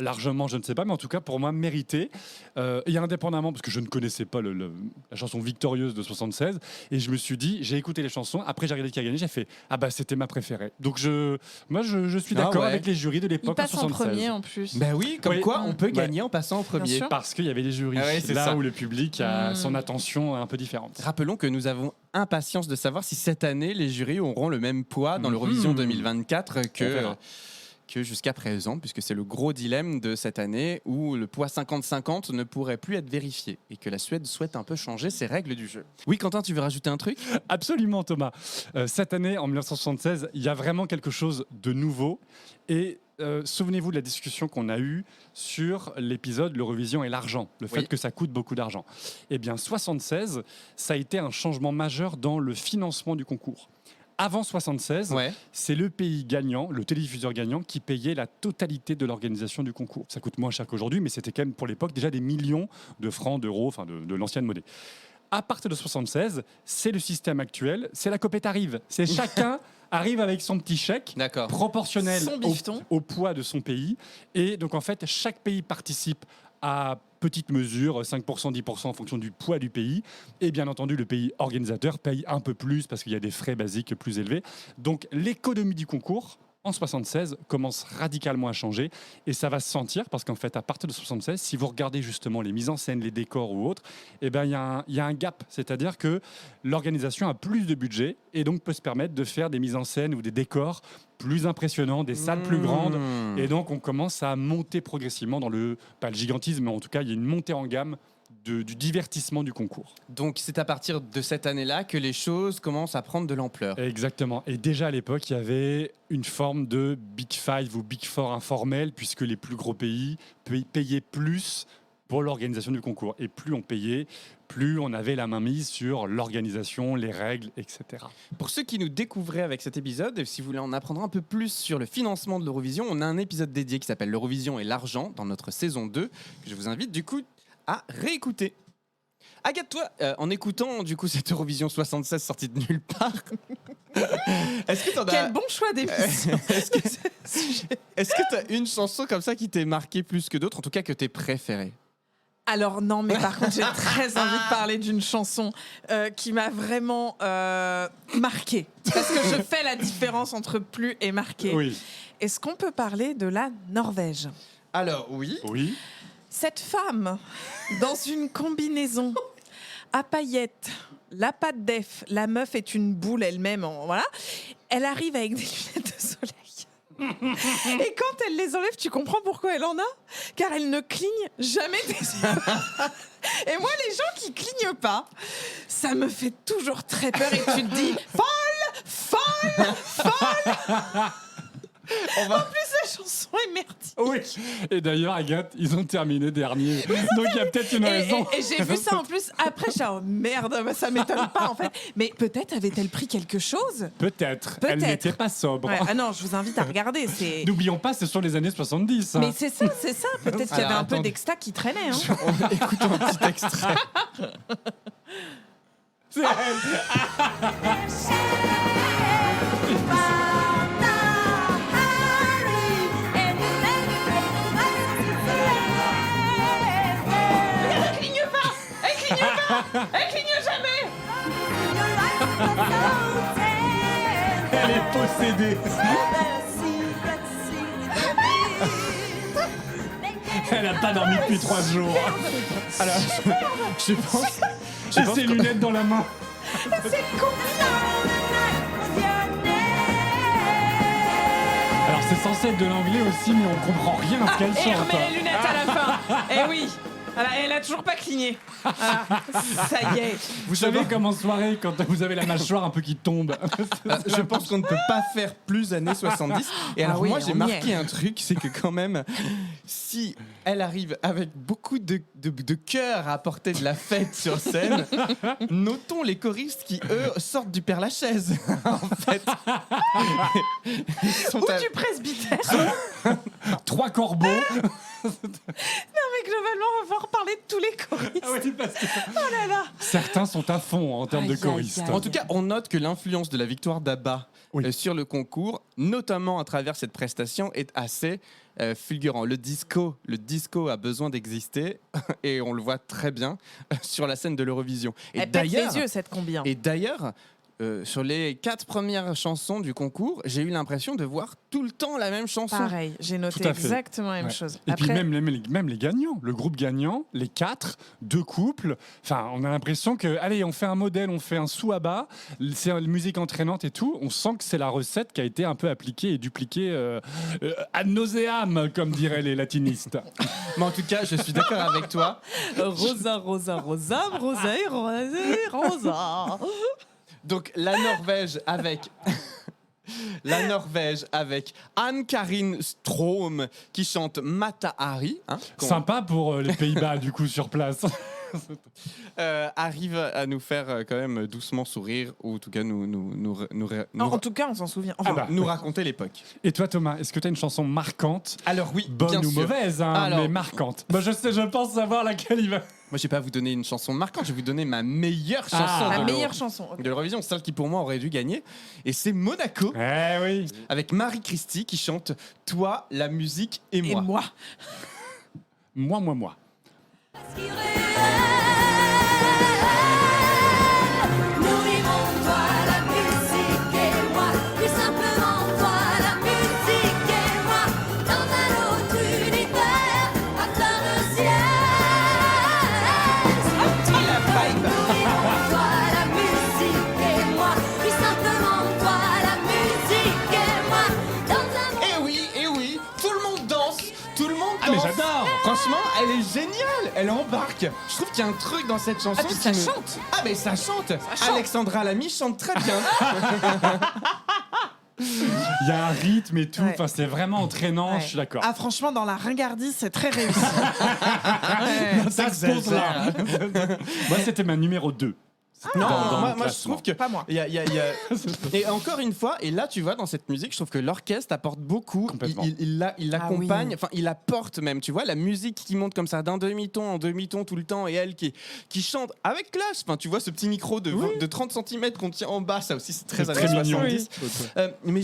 Speaker 6: largement, je ne sais pas, mais en tout cas pour moi méritée. Et indépendamment, parce que je ne connaissais pas la chanson victorieuse de 76, et je me suis dit, j'ai écouté les chansons, après j'ai regardé qui a gagné, j'ai fait ah bah c'était ma préférée. Donc je suis
Speaker 5: Ah
Speaker 6: d'accord
Speaker 5: ouais.
Speaker 6: avec les jurys de
Speaker 7: Il
Speaker 6: l'époque en
Speaker 7: passe en
Speaker 6: 76.
Speaker 7: premier en plus.
Speaker 5: Ben oui, comme
Speaker 6: Oui.
Speaker 5: quoi on peut
Speaker 6: Ouais.
Speaker 5: gagner en passant en premier.
Speaker 7: sûr.
Speaker 6: Parce qu'il y avait des jurys,
Speaker 5: Ah ouais, c'est
Speaker 6: là
Speaker 5: ça.
Speaker 6: où le public a son attention un peu différente.
Speaker 5: Rappelons que nous avons impatience de savoir si cette année les jurys auront le même poids dans l'Eurovision 2024
Speaker 6: On
Speaker 5: que
Speaker 6: verra.
Speaker 5: jusqu'à présent, puisque c'est le gros dilemme de cette année où le poids 50-50 ne pourrait plus être vérifié et que la Suède souhaite un peu changer ses règles du jeu. Oui, Quentin, tu veux rajouter un truc?
Speaker 6: Absolument, Thomas. Cette année, en 1976, il y a vraiment quelque chose de nouveau. Et souvenez-vous de la discussion qu'on a eue sur l'épisode l'Eurovision et l'argent, le fait
Speaker 5: Oui.
Speaker 6: que ça coûte beaucoup d'argent. Eh bien, 76, ça a été un changement majeur dans le financement du concours. Avant 76,
Speaker 5: Ouais.
Speaker 6: c'est le pays gagnant, le télédiffuseur gagnant, qui payait la totalité de l'organisation du concours. Ça coûte moins cher qu'aujourd'hui, mais c'était quand même pour l'époque déjà des millions de francs, d'euros, enfin de l'ancienne monnaie. À partir de 76, c'est le système actuel, c'est la copette arrive. C'est chacun arrive avec son petit chèque
Speaker 5: D'accord.
Speaker 6: proportionnel
Speaker 7: Son bifton.
Speaker 6: au poids de son pays. Et donc en fait, chaque pays participe à petite mesure, 5%, 10% en fonction du poids du pays. Et bien entendu, le pays organisateur paye un peu plus parce qu'il y a des frais basiques plus élevés. Donc l'économie du concours, en 76, commence radicalement à changer. Et ça va se sentir parce qu'en fait, à partir de 76, si vous regardez justement les mises en scène, les décors ou autres, eh ben, il y a un gap. C'est-à-dire que l'organisation a plus de budget et donc peut se permettre de faire des mises en scène ou des décors plus impressionnants, des salles plus grandes. Et donc, on commence à monter progressivement dans pas le gigantisme, mais en tout cas, il y a une montée en gamme du divertissement du concours.
Speaker 5: Donc c'est à partir de cette année-là que les choses commencent à prendre de l'ampleur.
Speaker 6: Exactement. Et déjà à l'époque, il y avait une forme de Big Five ou Big Four informel, puisque les plus gros pays payaient plus pour l'organisation du concours. Et plus on payait, plus on avait la main mise sur l'organisation, les règles, etc.
Speaker 5: Pour ceux qui nous découvraient avec cet épisode, et si vous voulez en apprendre un peu plus sur le financement de l'Eurovision, on a un épisode dédié qui s'appelle l'Eurovision et l'argent dans notre saison 2, que je vous invite du coup à réécouter. Agathe, toi, en écoutant du coup cette Eurovision 76 sortie de nulle part, est-ce que t'en as...
Speaker 7: Quel bon choix d'émission.
Speaker 5: Est-ce que t'as une chanson comme ça qui t'est marquée plus que d'autres, en tout cas que t'es préférée?
Speaker 7: Alors non, mais par contre, j'ai très envie de parler d'une chanson qui m'a vraiment marquée. Parce que je fais la différence entre plus et marqué.
Speaker 6: Oui.
Speaker 7: Est-ce qu'on peut parler de la Norvège?
Speaker 5: Alors oui.
Speaker 6: Oui.
Speaker 7: Cette femme, dans une combinaison à paillettes, la patte d'Ef, la meuf est une boule elle-même, voilà. Elle arrive avec des lunettes de soleil. Et quand elle les enlève, tu comprends pourquoi elle en a ? Car elle ne cligne jamais des yeux. Et moi, les gens qui clignent pas, ça me fait toujours très peur. Et tu te dis, folle. En plus, la chanson est merdique.
Speaker 6: Oui. Et d'ailleurs, Agathe, ils ont terminé dernier. Donc il y a peut-être une raison.
Speaker 7: Et j'ai vu ça en plus après. Je suis oh merde, bah, ça m'étonne pas en fait. Mais peut-être avait-elle pris quelque chose ?
Speaker 6: Peut-être. Elle n'était pas sobre.
Speaker 7: Ouais. Ah non, je vous invite à regarder.
Speaker 6: N'oublions pas, ce sont les années 70.
Speaker 7: Mais c'est ça. Peut-être qu'il y avait un peu d'exta qui traînait. Hein.
Speaker 5: Écoutons un petit extrait.
Speaker 6: C'est elle.
Speaker 7: Elle cligne jamais.
Speaker 6: Elle est possédée. Elle n'a pas dormi depuis 3 jours.
Speaker 5: Alors, je pense.
Speaker 6: J'ai ses lunettes dans la main.
Speaker 7: C'est
Speaker 6: Alors c'est censé être de l'anglais aussi, mais on comprend rien à ce qu'elle
Speaker 7: Et elle
Speaker 6: chante.
Speaker 7: remet les lunettes à la fin. Eh oui. Voilà, elle a toujours pas cligné. Voilà. Ça y est.
Speaker 6: Vous savez comme en soirée, quand vous avez la mâchoire un peu qui tombe.
Speaker 5: Je pense qu'on ne peut pas faire plus années 70. Et alors
Speaker 7: oui,
Speaker 5: moi,
Speaker 7: on
Speaker 5: j'ai
Speaker 7: y
Speaker 5: marqué
Speaker 7: est.
Speaker 5: un truc, c'est que quand même, si elle arrive avec beaucoup de cœur à apporter de la fête sur scène, notons les choristes qui, eux, sortent du Père-Lachaise, en fait. Ils sont
Speaker 7: Ou du presbytère.
Speaker 6: 3 corbeaux.
Speaker 7: Mais globalement, on va pouvoir parler de tous les choristes.
Speaker 6: Oui, parce que
Speaker 7: Oh là là.
Speaker 6: certains sont à fond en termes de
Speaker 7: Aïe, aïe,
Speaker 6: choristes.
Speaker 7: aïe.
Speaker 5: En tout cas, on note que l'influence de la victoire d'Abba sur le concours, notamment à travers cette prestation, est assez fulgurant. Le disco a besoin d'exister et on le voit très bien sur la scène de l'Eurovision. Et
Speaker 7: Elle pète les yeux, cette combi. Hein.
Speaker 5: Et d'ailleurs, sur les 4 premières chansons du concours, j'ai eu l'impression de voir tout le temps la même chanson.
Speaker 7: Pareil, j'ai noté
Speaker 6: Tout à fait.
Speaker 7: exactement la même
Speaker 6: Ouais.
Speaker 7: chose.
Speaker 6: Et
Speaker 7: Après,
Speaker 6: puis même les gagnants, le groupe gagnant, les 4, 2 couples. Enfin, on a l'impression que, allez, on fait un modèle, on fait un sous-à-bas, c'est une musique entraînante et tout. On sent que c'est la recette qui a été un peu appliquée et dupliquée ad nauseam, comme diraient les latinistes.
Speaker 5: Mais en tout cas, je suis d'accord avec toi.
Speaker 7: Rosa, Rosa et Rosa.
Speaker 5: Donc la Norvège avec Anne-Karin Strom qui chante Mata Hari,
Speaker 6: Sympa pour les Pays-Bas, du coup, sur place.
Speaker 5: arrive à nous faire quand même doucement sourire, ou en tout cas
Speaker 7: En tout cas, on s'en souvient. Enfin,
Speaker 5: nous raconter l'époque.
Speaker 6: Et toi, Thomas, est-ce que tu as une chanson marquante?
Speaker 5: Alors oui,
Speaker 6: bonne
Speaker 5: bien
Speaker 6: ou
Speaker 5: sûr.
Speaker 6: mauvaise, hein,
Speaker 5: Alors-
Speaker 6: mais marquante. Bah, je pense savoir laquelle il va.
Speaker 5: Moi, je vais pas vous donner une chanson marquante, je vais vous donner ma meilleure chanson
Speaker 6: Ah.
Speaker 7: la
Speaker 5: de
Speaker 7: meilleure chanson. ok.
Speaker 5: de l'Eurovision, celle qui pour moi aurait dû gagner, et c'est Monaco
Speaker 6: Eh oui.
Speaker 5: avec Marie Christie qui chante Toi, la musique et
Speaker 7: Et
Speaker 5: moi.
Speaker 7: moi.
Speaker 6: Moi.
Speaker 10: Nous vivons toi la musique et moi, plus simplement toi la musique et moi, dans un autre univers, à travers le ciel. Nous vivons toi la musique et moi, plus simplement toi la musique et moi, dans un
Speaker 5: Et oui, tout le monde danse, tout le monde danse.
Speaker 6: Ah, mais j'adore.
Speaker 5: Franchement, elle est géniale, elle embarque. Je trouve qu'il y a un truc dans cette chanson.
Speaker 7: Ah, puis
Speaker 5: qui
Speaker 7: ça
Speaker 5: me-
Speaker 7: chante.
Speaker 5: Ah, mais ça chante.
Speaker 7: chante.
Speaker 5: Alexandra Lamy chante très bien.
Speaker 6: Il y a un rythme et tout.
Speaker 7: Ouais.
Speaker 6: Enfin, c'est vraiment entraînant.
Speaker 7: Ouais.
Speaker 6: Je suis d'accord.
Speaker 7: Ah, franchement, dans la ringardise, c'est très réussi.
Speaker 6: Ça expose là. Moi, c'était ma numéro 2.
Speaker 5: Non,
Speaker 6: dans
Speaker 5: moi
Speaker 6: le
Speaker 5: je
Speaker 6: classement.
Speaker 5: trouve que
Speaker 7: Pas moi.
Speaker 5: il y a- et encore une fois, et là tu vois dans cette musique, je trouve que l'orchestre apporte beaucoup.
Speaker 6: Complètement.
Speaker 5: Il l'accompagne,
Speaker 7: oui.
Speaker 5: enfin il apporte même. Tu vois la musique qui monte comme ça d'un demi-ton en demi-ton tout le temps, et elle qui chante avec classe. Enfin tu vois ce petit micro de 30 cm qu'on tient en bas, ça aussi c'est très
Speaker 6: C'est
Speaker 5: années
Speaker 6: très mignon.
Speaker 5: 70. Mais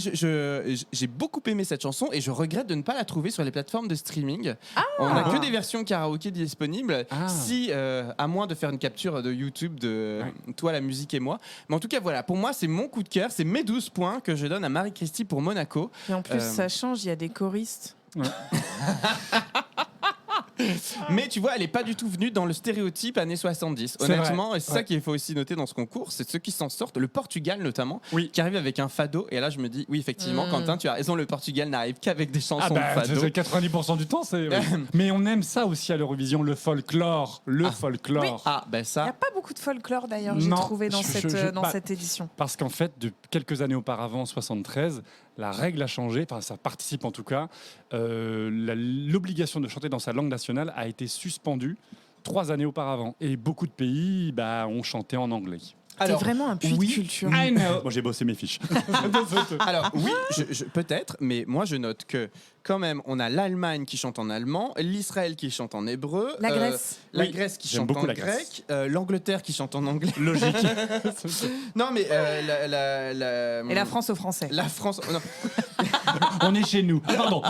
Speaker 5: j'ai beaucoup aimé cette chanson et je regrette de ne pas la trouver sur les plateformes de streaming. On n'a que des versions karaoké disponibles.
Speaker 6: Ah.
Speaker 5: Si, à moins de faire une capture de YouTube de Toi, la musique et moi. Mais en tout cas, voilà, pour moi, c'est mon coup de cœur. C'est mes 12 points que je donne à Marie Christie pour Monaco.
Speaker 7: Et en plus, ça change, il y a des choristes.
Speaker 5: Mais tu vois, elle est pas du tout venue dans le stéréotype années 70.
Speaker 6: C'est
Speaker 5: Honnêtement,
Speaker 6: vrai.
Speaker 5: et c'est ça qu'il faut aussi noter dans ce concours, c'est ceux qui s'en sortent. Le Portugal notamment,
Speaker 6: Oui.
Speaker 5: qui arrive avec un fado. Et là, je me dis, oui, effectivement, Quentin, tu as raison, le Portugal n'arrive qu'avec des chansons de fado.
Speaker 6: c'est 90% du temps, c'est. Oui. Mais on aime ça aussi à l'Eurovision, le folklore. Folklore.
Speaker 5: Ah, ben
Speaker 7: Il n'y
Speaker 5: ça.
Speaker 7: a pas beaucoup de folklore d'ailleurs, j'ai
Speaker 6: Non,
Speaker 7: trouvé dans,
Speaker 6: bah,
Speaker 7: cette édition.
Speaker 6: Parce qu'en fait, de quelques années auparavant, en 73, la règle a changé, enfin ça participe en tout cas, l'obligation de chanter dans sa langue nationale a été suspendue 3 années auparavant. Et beaucoup de pays ont chanté en anglais.
Speaker 7: C'est vraiment un puits de culture.
Speaker 6: I know. Moi j'ai bossé mes fiches.
Speaker 5: Alors oui, peut-être, mais moi je note que quand même, on a l'Allemagne qui chante en allemand, l'Israël qui chante en hébreu,
Speaker 7: La Grèce.
Speaker 5: la
Speaker 6: Oui,
Speaker 5: Grèce qui
Speaker 6: j'aime
Speaker 5: chante
Speaker 6: beaucoup
Speaker 5: en
Speaker 6: la Grèce.
Speaker 5: grec, l'Angleterre qui chante en anglais.
Speaker 6: Logique.
Speaker 5: Non mais
Speaker 7: Et la France aux Français.
Speaker 5: La France. Non.
Speaker 6: On est chez nous. Pardon.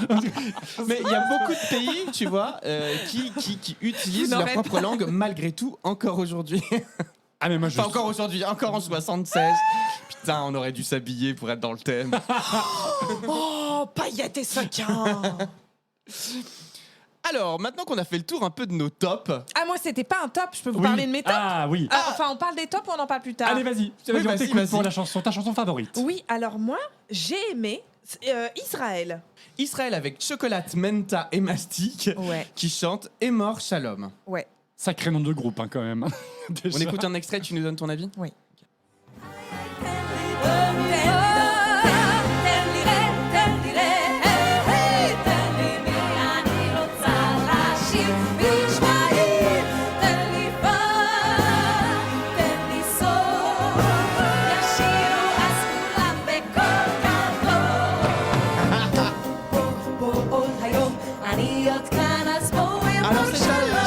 Speaker 5: Mais il y a beaucoup de pays, tu vois, qui utilisent leur propre langue malgré tout encore aujourd'hui.
Speaker 6: Ah mais moi je.
Speaker 5: Pas encore aujourd'hui, encore en 76. Putain, on aurait dû s'habiller pour être dans le thème.
Speaker 7: Oh, paillettes et sequins.
Speaker 5: Alors, maintenant qu'on a fait le tour un peu de nos tops.
Speaker 7: Ah, moi, c'était pas un top, je peux vous
Speaker 6: Oui.
Speaker 7: parler de mes tops.
Speaker 6: Ah oui.
Speaker 7: Enfin, on parle des tops ou on en parle plus tard?
Speaker 6: Allez vas-y.
Speaker 5: Oui,
Speaker 6: On
Speaker 5: vas-y,
Speaker 6: t'écoute
Speaker 5: vas-y.
Speaker 6: pour la chanson, ta chanson favorite.
Speaker 7: Oui, alors moi, j'ai aimé Israël.
Speaker 5: Israël avec Chocolate, Menta et Mastic
Speaker 7: Ouais.
Speaker 5: qui chante Et mort Shalom.
Speaker 7: Ouais.
Speaker 6: Sacré nom de groupe quand même. Déjà.
Speaker 5: On écoute un extrait, tu nous donnes ton avis?
Speaker 7: Oui.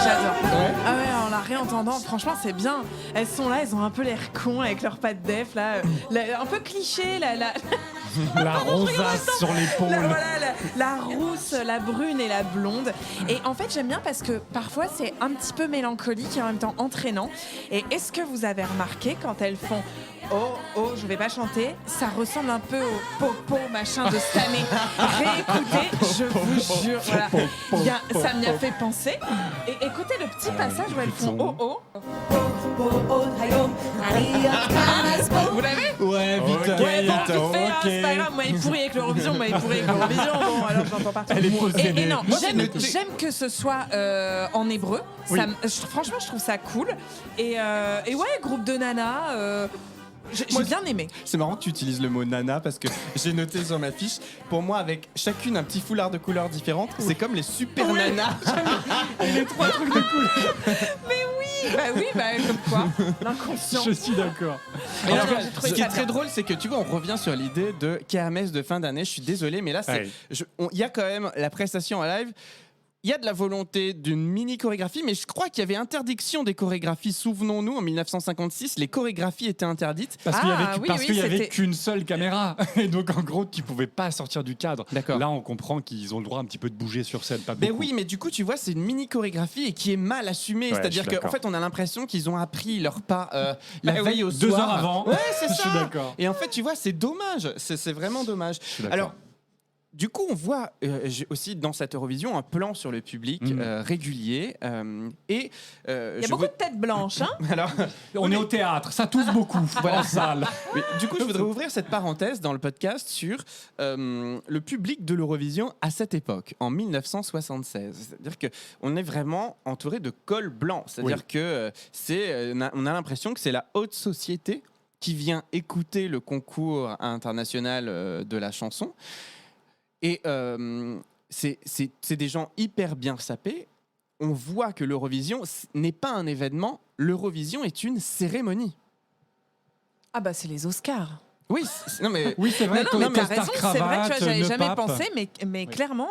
Speaker 7: J'adore. Ah ouais, en la réentendant, franchement, c'est bien. Elles sont là, elles ont un peu l'air cons avec leurs pattes def, là. Un peu cliché,
Speaker 6: La rosace sur l'épaule.
Speaker 7: la rousse, la brune et la blonde. Et en fait, j'aime bien parce que parfois, c'est un petit peu mélancolique et en même temps entraînant. Et est-ce que vous avez remarqué quand elles font oh, je vais pas chanter, ça ressemble un peu au popo machin de cette année. Réécoutez, je vous jure, voilà. Ça m'y a fait penser. Et écoutez le petit passage où elles font oh. Vous l'avez?
Speaker 5: Ouais, vite.
Speaker 7: Ouais, bon, vite fait, hein, c'est pas grave. Moi, il pourrit avec l'Eurovision. Bon, alors je l'entends pas.
Speaker 6: Elle est posée.
Speaker 7: Et non,
Speaker 5: Moi,
Speaker 7: j'aime que ce soit en hébreu.
Speaker 6: Oui.
Speaker 7: Franchement, je trouve ça cool. Et ouais, groupe de nanas. J'ai bien aimé.
Speaker 5: C'est marrant que tu utilises le mot nana parce que j'ai noté sur ma fiche, pour moi, avec chacune un petit foulard de couleurs différentes, c'est comme les super nanas.
Speaker 6: Et les 3 trucs de couleur.
Speaker 7: Comme quoi, l'inconscient.
Speaker 6: Je suis d'accord.
Speaker 5: Et alors,
Speaker 7: j'ai trouvé
Speaker 5: ce qui est
Speaker 7: ça
Speaker 5: très
Speaker 7: bien.
Speaker 5: drôle, c'est que tu vois, on revient sur l'idée de kermesse de fin d'année. Je suis désolé, mais là,
Speaker 6: Ouais.
Speaker 5: il y a quand même la prestation en live. Il y a de la volonté d'une mini chorégraphie, mais je crois qu'il y avait interdiction des chorégraphies. Souvenons-nous, en 1956, les chorégraphies étaient interdites.
Speaker 6: Parce qu'il y avait,
Speaker 7: oui,
Speaker 6: parce
Speaker 7: oui,
Speaker 6: qu'il y avait
Speaker 7: c'était-
Speaker 6: qu'une seule caméra. Et donc, en gros, tu pouvais pas sortir du cadre.
Speaker 5: D'accord.
Speaker 6: Là, on comprend qu'ils ont le droit un petit peu de bouger sur scène. Pas
Speaker 5: Mais
Speaker 6: beaucoup.
Speaker 5: oui, mais du coup, tu vois, c'est une mini chorégraphie et qui est mal assumée.
Speaker 6: Ouais,
Speaker 5: C'est-à dire
Speaker 6: je suis
Speaker 5: qu'en
Speaker 6: d'accord.
Speaker 5: fait, on a l'impression qu'ils ont appris leur pas la veille au
Speaker 6: 2
Speaker 5: soir.
Speaker 6: heures avant.
Speaker 5: Ouais, c'est
Speaker 6: Je
Speaker 5: ça.
Speaker 6: suis d'accord.
Speaker 5: Et en fait, tu vois, c'est dommage. C'est vraiment dommage.
Speaker 6: suis d'accord.
Speaker 5: Alors. Du coup, on voit j'ai aussi dans cette Eurovision un plan sur le public régulier. Et
Speaker 7: Il y a beaucoup de têtes blanches, hein.
Speaker 5: Alors,
Speaker 6: On est au théâtre, ça tousse beaucoup en salle.
Speaker 5: mais du coup, je voudrais ouvrir cette parenthèse dans le podcast sur le public de l'Eurovision à cette époque, en 1976. C'est-à-dire qu'on est vraiment entouré de col blanc. C'est-à-dire que on a l'impression que c'est la haute société qui vient écouter le concours international de la chanson. Et c'est des gens hyper bien sapés. On voit que l'Eurovision n'est pas un événement, l'Eurovision est une cérémonie.
Speaker 7: Ah bah c'est les Oscars.
Speaker 5: Oui, non mais
Speaker 6: Oui, c'est vrai.
Speaker 7: Non,
Speaker 6: comme
Speaker 7: mais t'as
Speaker 6: costard,
Speaker 7: raison, c'est vrai que tu vois,
Speaker 6: cravate,
Speaker 7: j'avais
Speaker 6: nœud
Speaker 7: jamais
Speaker 6: pape.
Speaker 7: pensé, mais clairement.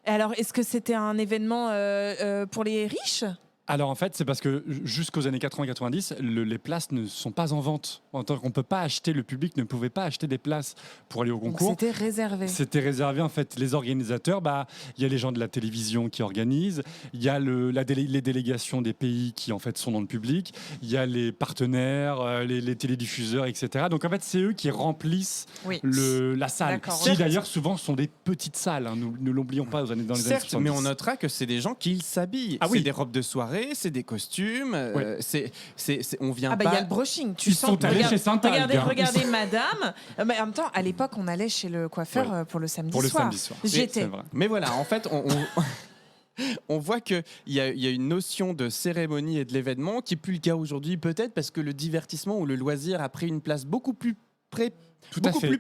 Speaker 7: Alors, est-ce que c'était un événement pour les riches?
Speaker 6: Alors en fait, c'est parce que jusqu'aux années 80-90, les places ne sont pas en vente. En tant qu'on peut pas acheter, le public ne pouvait pas acheter des places pour aller au
Speaker 7: Donc
Speaker 6: concours.
Speaker 7: c'était réservé.
Speaker 6: C'était réservé en fait. Les organisateurs, il y a les gens de la télévision qui organisent, il y a les délégations des pays qui en fait sont dans le public, il y a les partenaires, les télédiffuseurs, etc. Donc en fait, c'est eux qui remplissent
Speaker 7: Oui.
Speaker 6: la salle.
Speaker 7: D'accord,
Speaker 6: Qui
Speaker 7: ouais.
Speaker 6: d'ailleurs souvent sont des petites salles. Hein. Nous ne l'oublions pas dans les années
Speaker 5: Certes,
Speaker 6: 70.
Speaker 5: mais on notera que c'est des gens qui s'habillent.
Speaker 6: Ah oui.
Speaker 5: C'est des robes de soirée, c'est des costumes. On vient
Speaker 7: Ah bah il
Speaker 5: pas.
Speaker 7: y a le brushing. Tu
Speaker 6: Ils
Speaker 7: sens.
Speaker 6: sont allés chez Saint-Algue, hein.
Speaker 7: Regardez madame. Mais en même temps, à l'époque, on allait chez le coiffeur pour le samedi
Speaker 6: Pour le
Speaker 7: soir.
Speaker 6: samedi soir.
Speaker 7: J'y
Speaker 6: Oui,
Speaker 7: étais.
Speaker 6: c'est vrai.
Speaker 5: Mais voilà, en fait, on voit qu'il y a une notion de cérémonie et de l'événement qui n'est plus le cas aujourd'hui, peut-être parce que le divertissement ou le loisir a pris une place beaucoup plus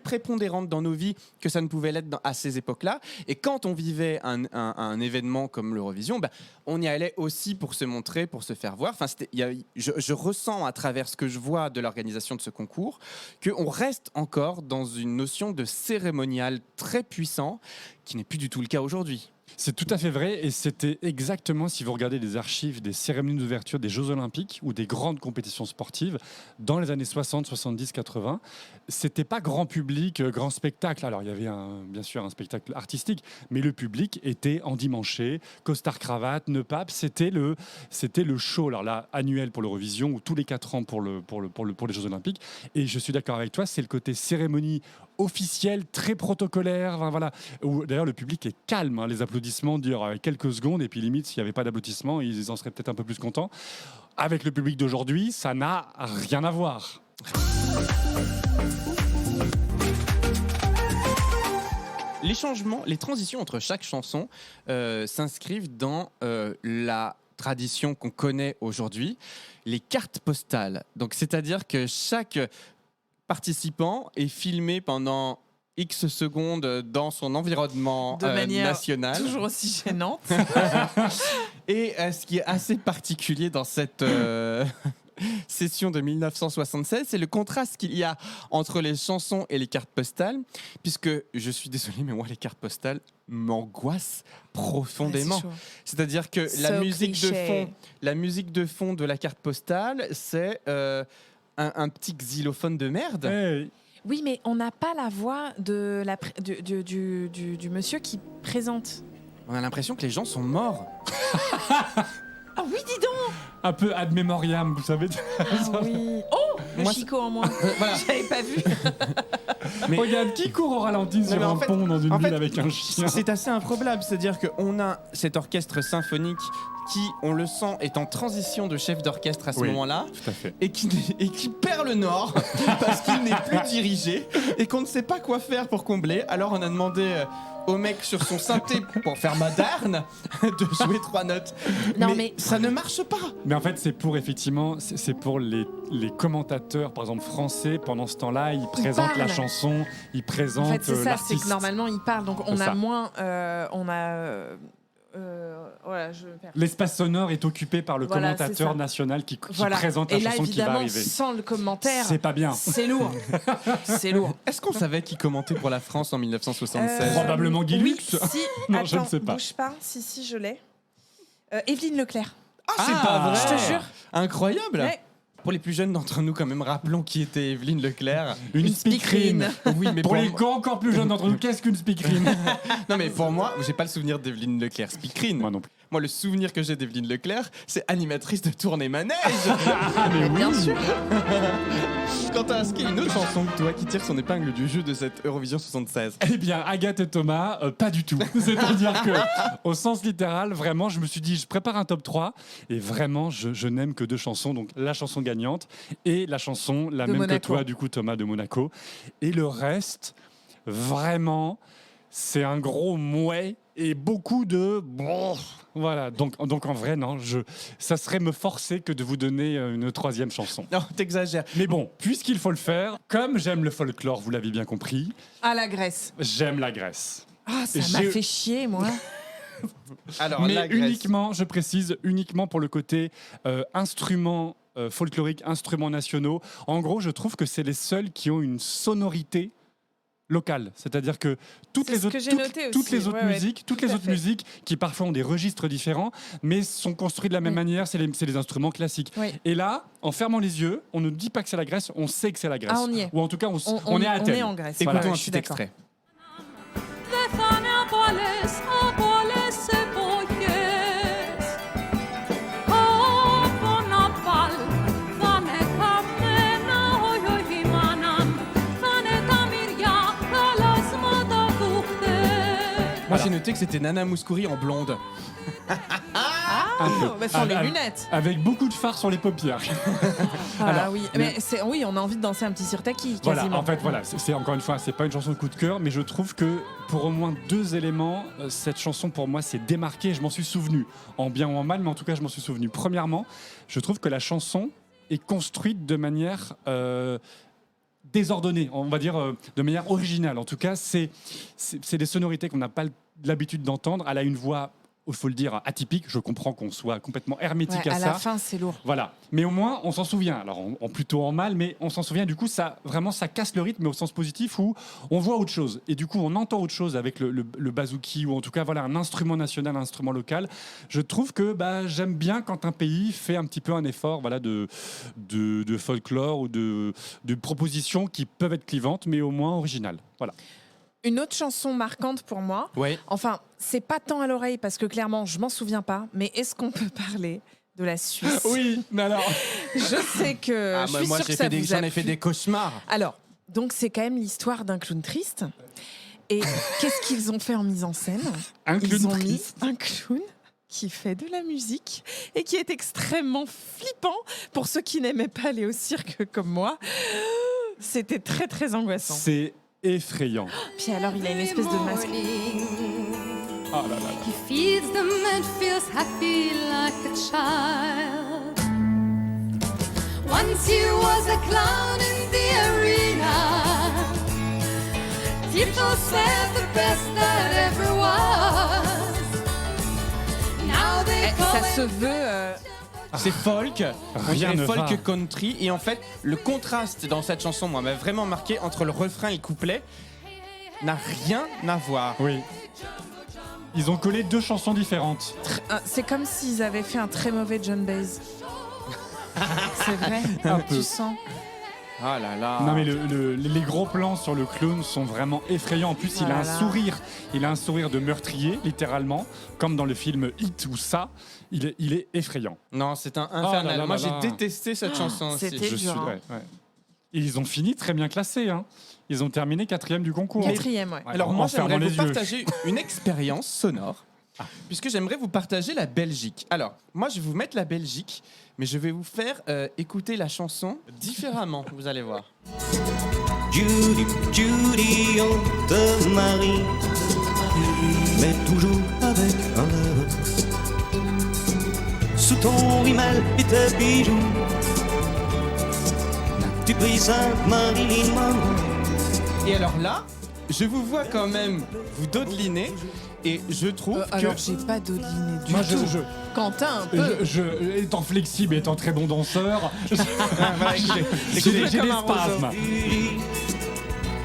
Speaker 5: prépondérante dans nos vies que ça ne pouvait l'être à ces époques-là. Et quand on vivait un événement comme l'Eurovision, on y allait aussi pour se montrer, pour se faire voir. Enfin, je ressens à travers ce que je vois de l'organisation de ce concours qu'on reste encore dans une notion de cérémonial très puissant qui n'est plus du tout le cas aujourd'hui.
Speaker 6: C'est tout à fait vrai et c'était exactement, si vous regardez les archives des cérémonies d'ouverture des Jeux Olympiques ou des grandes compétitions sportives dans les années 60, 70, 80, c'était pas grand public, grand spectacle. Alors il y avait bien sûr un spectacle artistique, mais le public était endimanché, costard cravate, nœud pape, c'était le show. Alors là, annuel pour l'Eurovision ou tous les 4 ans pour les Jeux Olympiques. Et je suis d'accord avec toi, c'est le côté cérémonie officielle, très protocolaire. Enfin, voilà. Où, d'ailleurs, le public est calme. Hein, les applaudissements durent quelques secondes et puis limite, s'il n'y avait pas d'applaudissements, ils en seraient peut-être un peu plus contents. Avec le public d'aujourd'hui, ça n'a rien à voir.
Speaker 5: Les changements, les transitions entre chaque chanson s'inscrivent dans la tradition qu'on connaît aujourd'hui, les cartes postales. Donc, c'est-à-dire que chaque participant est filmé pendant X secondes dans son environnement
Speaker 7: De manière
Speaker 5: national.
Speaker 7: toujours aussi gênante.
Speaker 5: Et ce qui est assez particulier dans cette session de 1976, c'est le contraste qu'il y a entre les chansons et les cartes postales, puisque, je suis désolé, mais moi, les cartes postales m'angoissent profondément.
Speaker 7: Ouais, c'est
Speaker 5: C'est-à-dire que la musique de fond de la carte postale, c'est un petit xylophone de merde.
Speaker 6: Hey.
Speaker 7: Oui, mais on n'a pas la voix de du monsieur qui présente.
Speaker 5: On a l'impression que les gens sont morts.
Speaker 7: Ah oui, dis donc.
Speaker 6: Un peu ad memoriam, vous savez.
Speaker 7: Ah oui. Oh, le
Speaker 5: Moi,
Speaker 7: Chico en moi.
Speaker 5: Voilà.
Speaker 7: J'avais pas vu.
Speaker 5: Mais-
Speaker 6: Regarde, qui court au ralenti sur
Speaker 5: mais
Speaker 6: un
Speaker 5: en fait-
Speaker 6: pont dans une
Speaker 5: en
Speaker 6: ville
Speaker 5: fait,
Speaker 6: avec un chien.
Speaker 5: C'est assez improbable, c'est-à-dire qu'on a cet orchestre symphonique qui, on le sent, est en transition de chef d'orchestre à ce
Speaker 6: Oui.
Speaker 5: moment-là.
Speaker 6: Tout à fait.
Speaker 5: Et qui perd le nord parce qu'il n'est plus dirigé et qu'on ne sait pas quoi faire pour combler. Alors on a demandé au mec sur son synthé pour faire Maderne de jouer 3 notes.
Speaker 7: Non,
Speaker 5: mais ça ne marche pas.
Speaker 6: Mais en fait, c'est pour les commentateurs, par exemple français, pendant ce temps-là, ils présentent la
Speaker 7: parlent.
Speaker 6: chanson, ils présentent
Speaker 7: En fait, c'est ça, c'est
Speaker 6: l'artiste.
Speaker 7: que normalement, il parle. Donc, on
Speaker 6: C'est
Speaker 7: a
Speaker 6: ça.
Speaker 7: moins. Voilà, je perds.
Speaker 6: L'espace sonore est occupé par le
Speaker 7: Voilà, c'est
Speaker 6: commentateur
Speaker 7: ça.
Speaker 6: national qui
Speaker 7: Voilà.
Speaker 6: présente
Speaker 7: Et
Speaker 6: la
Speaker 7: là,
Speaker 6: chanson qui va
Speaker 7: évidemment,
Speaker 6: arriver.
Speaker 7: sans le commentaire,
Speaker 6: C'est pas bien.
Speaker 7: c'est lourd. C'est lourd.
Speaker 5: Est-ce qu'on savait qui commentait pour la France en 1976
Speaker 6: Probablement Guy
Speaker 7: Oui,
Speaker 6: Lux.
Speaker 7: si.
Speaker 6: Non, je ne
Speaker 7: Attends,
Speaker 6: sais pas.
Speaker 7: bouge pas. Si, je l'ai. Evelyne Leclerc.
Speaker 5: Ah, c'est pas vrai.
Speaker 7: Je te jure.
Speaker 5: Incroyable.
Speaker 7: Ouais.
Speaker 5: Pour les plus jeunes d'entre nous, quand même, rappelons qui était Evelyne Leclerc.
Speaker 6: Une
Speaker 7: speakerine.
Speaker 6: speakerine.
Speaker 5: Oui, mais
Speaker 6: Pour les encore plus jeunes d'entre nous, qu'est-ce qu'une speakerine?
Speaker 5: Non, mais pour moi, j'ai pas le souvenir d'Evelyne Leclerc speakerine.
Speaker 6: Moi non plus.
Speaker 5: Moi, le souvenir que j'ai d'Evelyne Leclerc, c'est animatrice de tournée manège.
Speaker 6: mais
Speaker 7: Bien sûr.
Speaker 5: Quant à ce qui est une autre chanson que toi qui tire son épingle du jeu de cette Eurovision 76.
Speaker 6: Eh bien, Agathe et Thomas, pas du tout. C'est-à-dire que, au sens littéral, vraiment, je me suis dit, je prépare un top 3 et vraiment, je n'aime que 2 chansons. Donc, la chanson gagnante et la chanson, la
Speaker 7: De
Speaker 6: même
Speaker 7: Monaco.
Speaker 6: que toi, du coup, Thomas de Monaco. Et le reste, vraiment, c'est un gros mouet et beaucoup de... Voilà, donc en vrai, non, ça serait me forcer que de vous donner une 3e chanson.
Speaker 5: Non, t'exagères.
Speaker 6: Mais bon, puisqu'il faut le faire, comme j'aime le folklore, vous l'avez bien compris,
Speaker 7: À la Grèce.
Speaker 6: j'aime la Grèce.
Speaker 7: Ah, ça m'a
Speaker 6: J'ai-
Speaker 7: fait chier, moi.
Speaker 5: Alors,
Speaker 6: Mais
Speaker 5: la Grèce.
Speaker 6: uniquement, je précise, uniquement pour le côté instruments folkloriques, instruments nationaux. En gros, je trouve que c'est les seuls qui ont une sonorité locale, c'est-à-dire que toutes
Speaker 7: C'est
Speaker 6: les
Speaker 7: ce
Speaker 6: autres,
Speaker 7: que j'ai noté
Speaker 6: toutes
Speaker 7: aussi.
Speaker 6: les autres
Speaker 7: Ouais, ouais,
Speaker 6: musiques, toutes
Speaker 7: tout
Speaker 6: les
Speaker 7: à
Speaker 6: autres
Speaker 7: fait.
Speaker 6: musiques qui parfois ont des registres différents, mais sont construits de la même manière. C'est les instruments classiques.
Speaker 7: Oui.
Speaker 6: Et là, en fermant les yeux, on ne dit pas que c'est la Grèce, on sait que c'est la Grèce.
Speaker 7: Ah, on y est.
Speaker 6: Ou en tout cas, on est à
Speaker 7: On
Speaker 6: Athènes.
Speaker 7: est en Grèce.
Speaker 5: Écoutons
Speaker 7: Voilà,
Speaker 5: un
Speaker 7: je suis
Speaker 5: petit
Speaker 7: d'accord.
Speaker 5: extrait.
Speaker 8: Δεν θα είναι από άλλες εποχές. Όπου να πάλ, θα είναι καμένα, όχι μάναν. Θα είναι τα μυριά, χαλάσματα του χθες.
Speaker 5: Moi, j'ai noté que c'était Nana Mouskouri en blonde.
Speaker 6: Un peu.
Speaker 7: Bah, sur les
Speaker 6: Avec-
Speaker 7: lunettes.
Speaker 6: Avec beaucoup de fard sur les paupières.
Speaker 7: Ah
Speaker 6: Alors,
Speaker 7: oui, mais oui, on a envie de danser un petit sirtaki quasiment.
Speaker 6: Voilà, en fait, voilà, c'est encore une fois, c'est pas une chanson de coup de cœur, mais je trouve que pour au moins 2 éléments, cette chanson pour moi s'est démarquée. Je m'en suis souvenu, en bien ou en mal, mais en tout cas, je m'en suis souvenu. Premièrement, je trouve que la chanson est construite de manière désordonnée, on va dire de manière originale. En tout cas, c'est des sonorités qu'on n'a pas l'habitude d'entendre. Elle a une voix, il faut le dire, atypique. Je comprends qu'on soit complètement hermétique
Speaker 7: Ouais,
Speaker 6: à
Speaker 7: à
Speaker 6: ça.
Speaker 7: la fin, c'est lourd.
Speaker 6: Voilà, mais au moins on s'en souvient. Alors plutôt en mal, mais on s'en souvient. Du coup, ça vraiment ça casse le rythme, mais au sens positif où on voit autre chose. Et du coup, on entend autre chose avec le bazouki ou en tout cas voilà un instrument national, un instrument local. Je trouve que j'aime bien quand un pays fait un petit peu un effort, voilà de folklore ou de propositions qui peuvent être clivantes, mais au moins originales. Voilà.
Speaker 7: Une autre chanson marquante pour moi.
Speaker 5: Ouais.
Speaker 7: Enfin, c'est pas tant à l'oreille parce que clairement, je m'en souviens pas. Mais est-ce qu'on peut parler de la Suisse?
Speaker 6: Oui, mais alors.
Speaker 7: Je sais que
Speaker 5: Ah,
Speaker 7: je
Speaker 5: bah,
Speaker 7: suis
Speaker 5: moi,
Speaker 7: sûre que ça vous
Speaker 5: j'en
Speaker 7: a
Speaker 5: ai fait
Speaker 7: plu.
Speaker 5: des cauchemars.
Speaker 7: Alors, donc c'est quand même l'histoire d'un clown triste. Et qu'est-ce qu'ils ont fait en mise en scène?
Speaker 6: Un clown
Speaker 7: Ils ont mis
Speaker 6: triste.
Speaker 7: un clown qui fait de la musique et qui est extrêmement flippant pour ceux qui n'aimaient pas aller au cirque comme moi. C'était très très angoissant.
Speaker 6: C'est effrayant.
Speaker 7: Puis alors il a une espèce de masque.
Speaker 6: Ah là là là.
Speaker 8: He feeds them and feels happy like a child. Once he was a clown in the arena. People said the best that ever was. Now they call
Speaker 7: Ça se
Speaker 8: him
Speaker 7: veut.
Speaker 5: C'est folk, on
Speaker 6: Rien
Speaker 5: dirait
Speaker 6: ne
Speaker 5: folk
Speaker 6: va.
Speaker 5: country. Et en fait, le contraste dans cette chanson, moi, m'a vraiment marqué entre le refrain et le couplet. N'a rien à voir.
Speaker 6: Oui. Ils ont collé 2 chansons différentes.
Speaker 7: C'est comme s'ils avaient fait un très mauvais John Baez. C'est vrai.
Speaker 6: Un peu.
Speaker 7: Tu sens.
Speaker 5: Ah là là.
Speaker 6: Non mais les gros plans sur le clown sont vraiment effrayants. En plus, il a un
Speaker 7: Voilà.
Speaker 6: sourire. Il a un sourire de meurtrier, littéralement, comme dans le film Hit ou ça. Il est effrayant.
Speaker 5: Non, c'est un
Speaker 6: Oh
Speaker 5: infernal.
Speaker 6: là là
Speaker 5: Moi,
Speaker 6: là
Speaker 5: j'ai
Speaker 6: là.
Speaker 5: détesté cette chanson aussi.
Speaker 7: c'était
Speaker 6: Je
Speaker 7: dur,
Speaker 6: suis
Speaker 7: hein.
Speaker 6: ouais. Et ils ont fini très bien classés. Hein. Ils ont terminé 4e du concours.
Speaker 7: 4e, ouais.
Speaker 5: Alors
Speaker 6: En
Speaker 5: moi,
Speaker 6: fermant
Speaker 5: j'aimerais
Speaker 6: les
Speaker 5: vous
Speaker 6: yeux.
Speaker 5: partager une expérience sonore, puisque j'aimerais vous partager la Belgique. Alors, moi, je vais vous mettre la Belgique, mais je vais vous faire écouter la chanson différemment, vous allez voir.
Speaker 10: Judy, Judy, on te marie, mais toujours avec un rêve. Sous ton rimel et tes bijoux, tu pries Sainte Marilyn Monroe.
Speaker 5: Et alors là, je vous vois quand même vous dodeliner, et je trouve que...
Speaker 7: Alors j'ai pas dodeliné du
Speaker 6: Moi,
Speaker 7: tout.
Speaker 6: je,
Speaker 7: Quentin, un peu.
Speaker 6: étant flexible et étant très bon danseur,
Speaker 5: Voilà, écoutez,
Speaker 6: j'ai des
Speaker 7: comme un
Speaker 6: spasmes.
Speaker 10: Judy,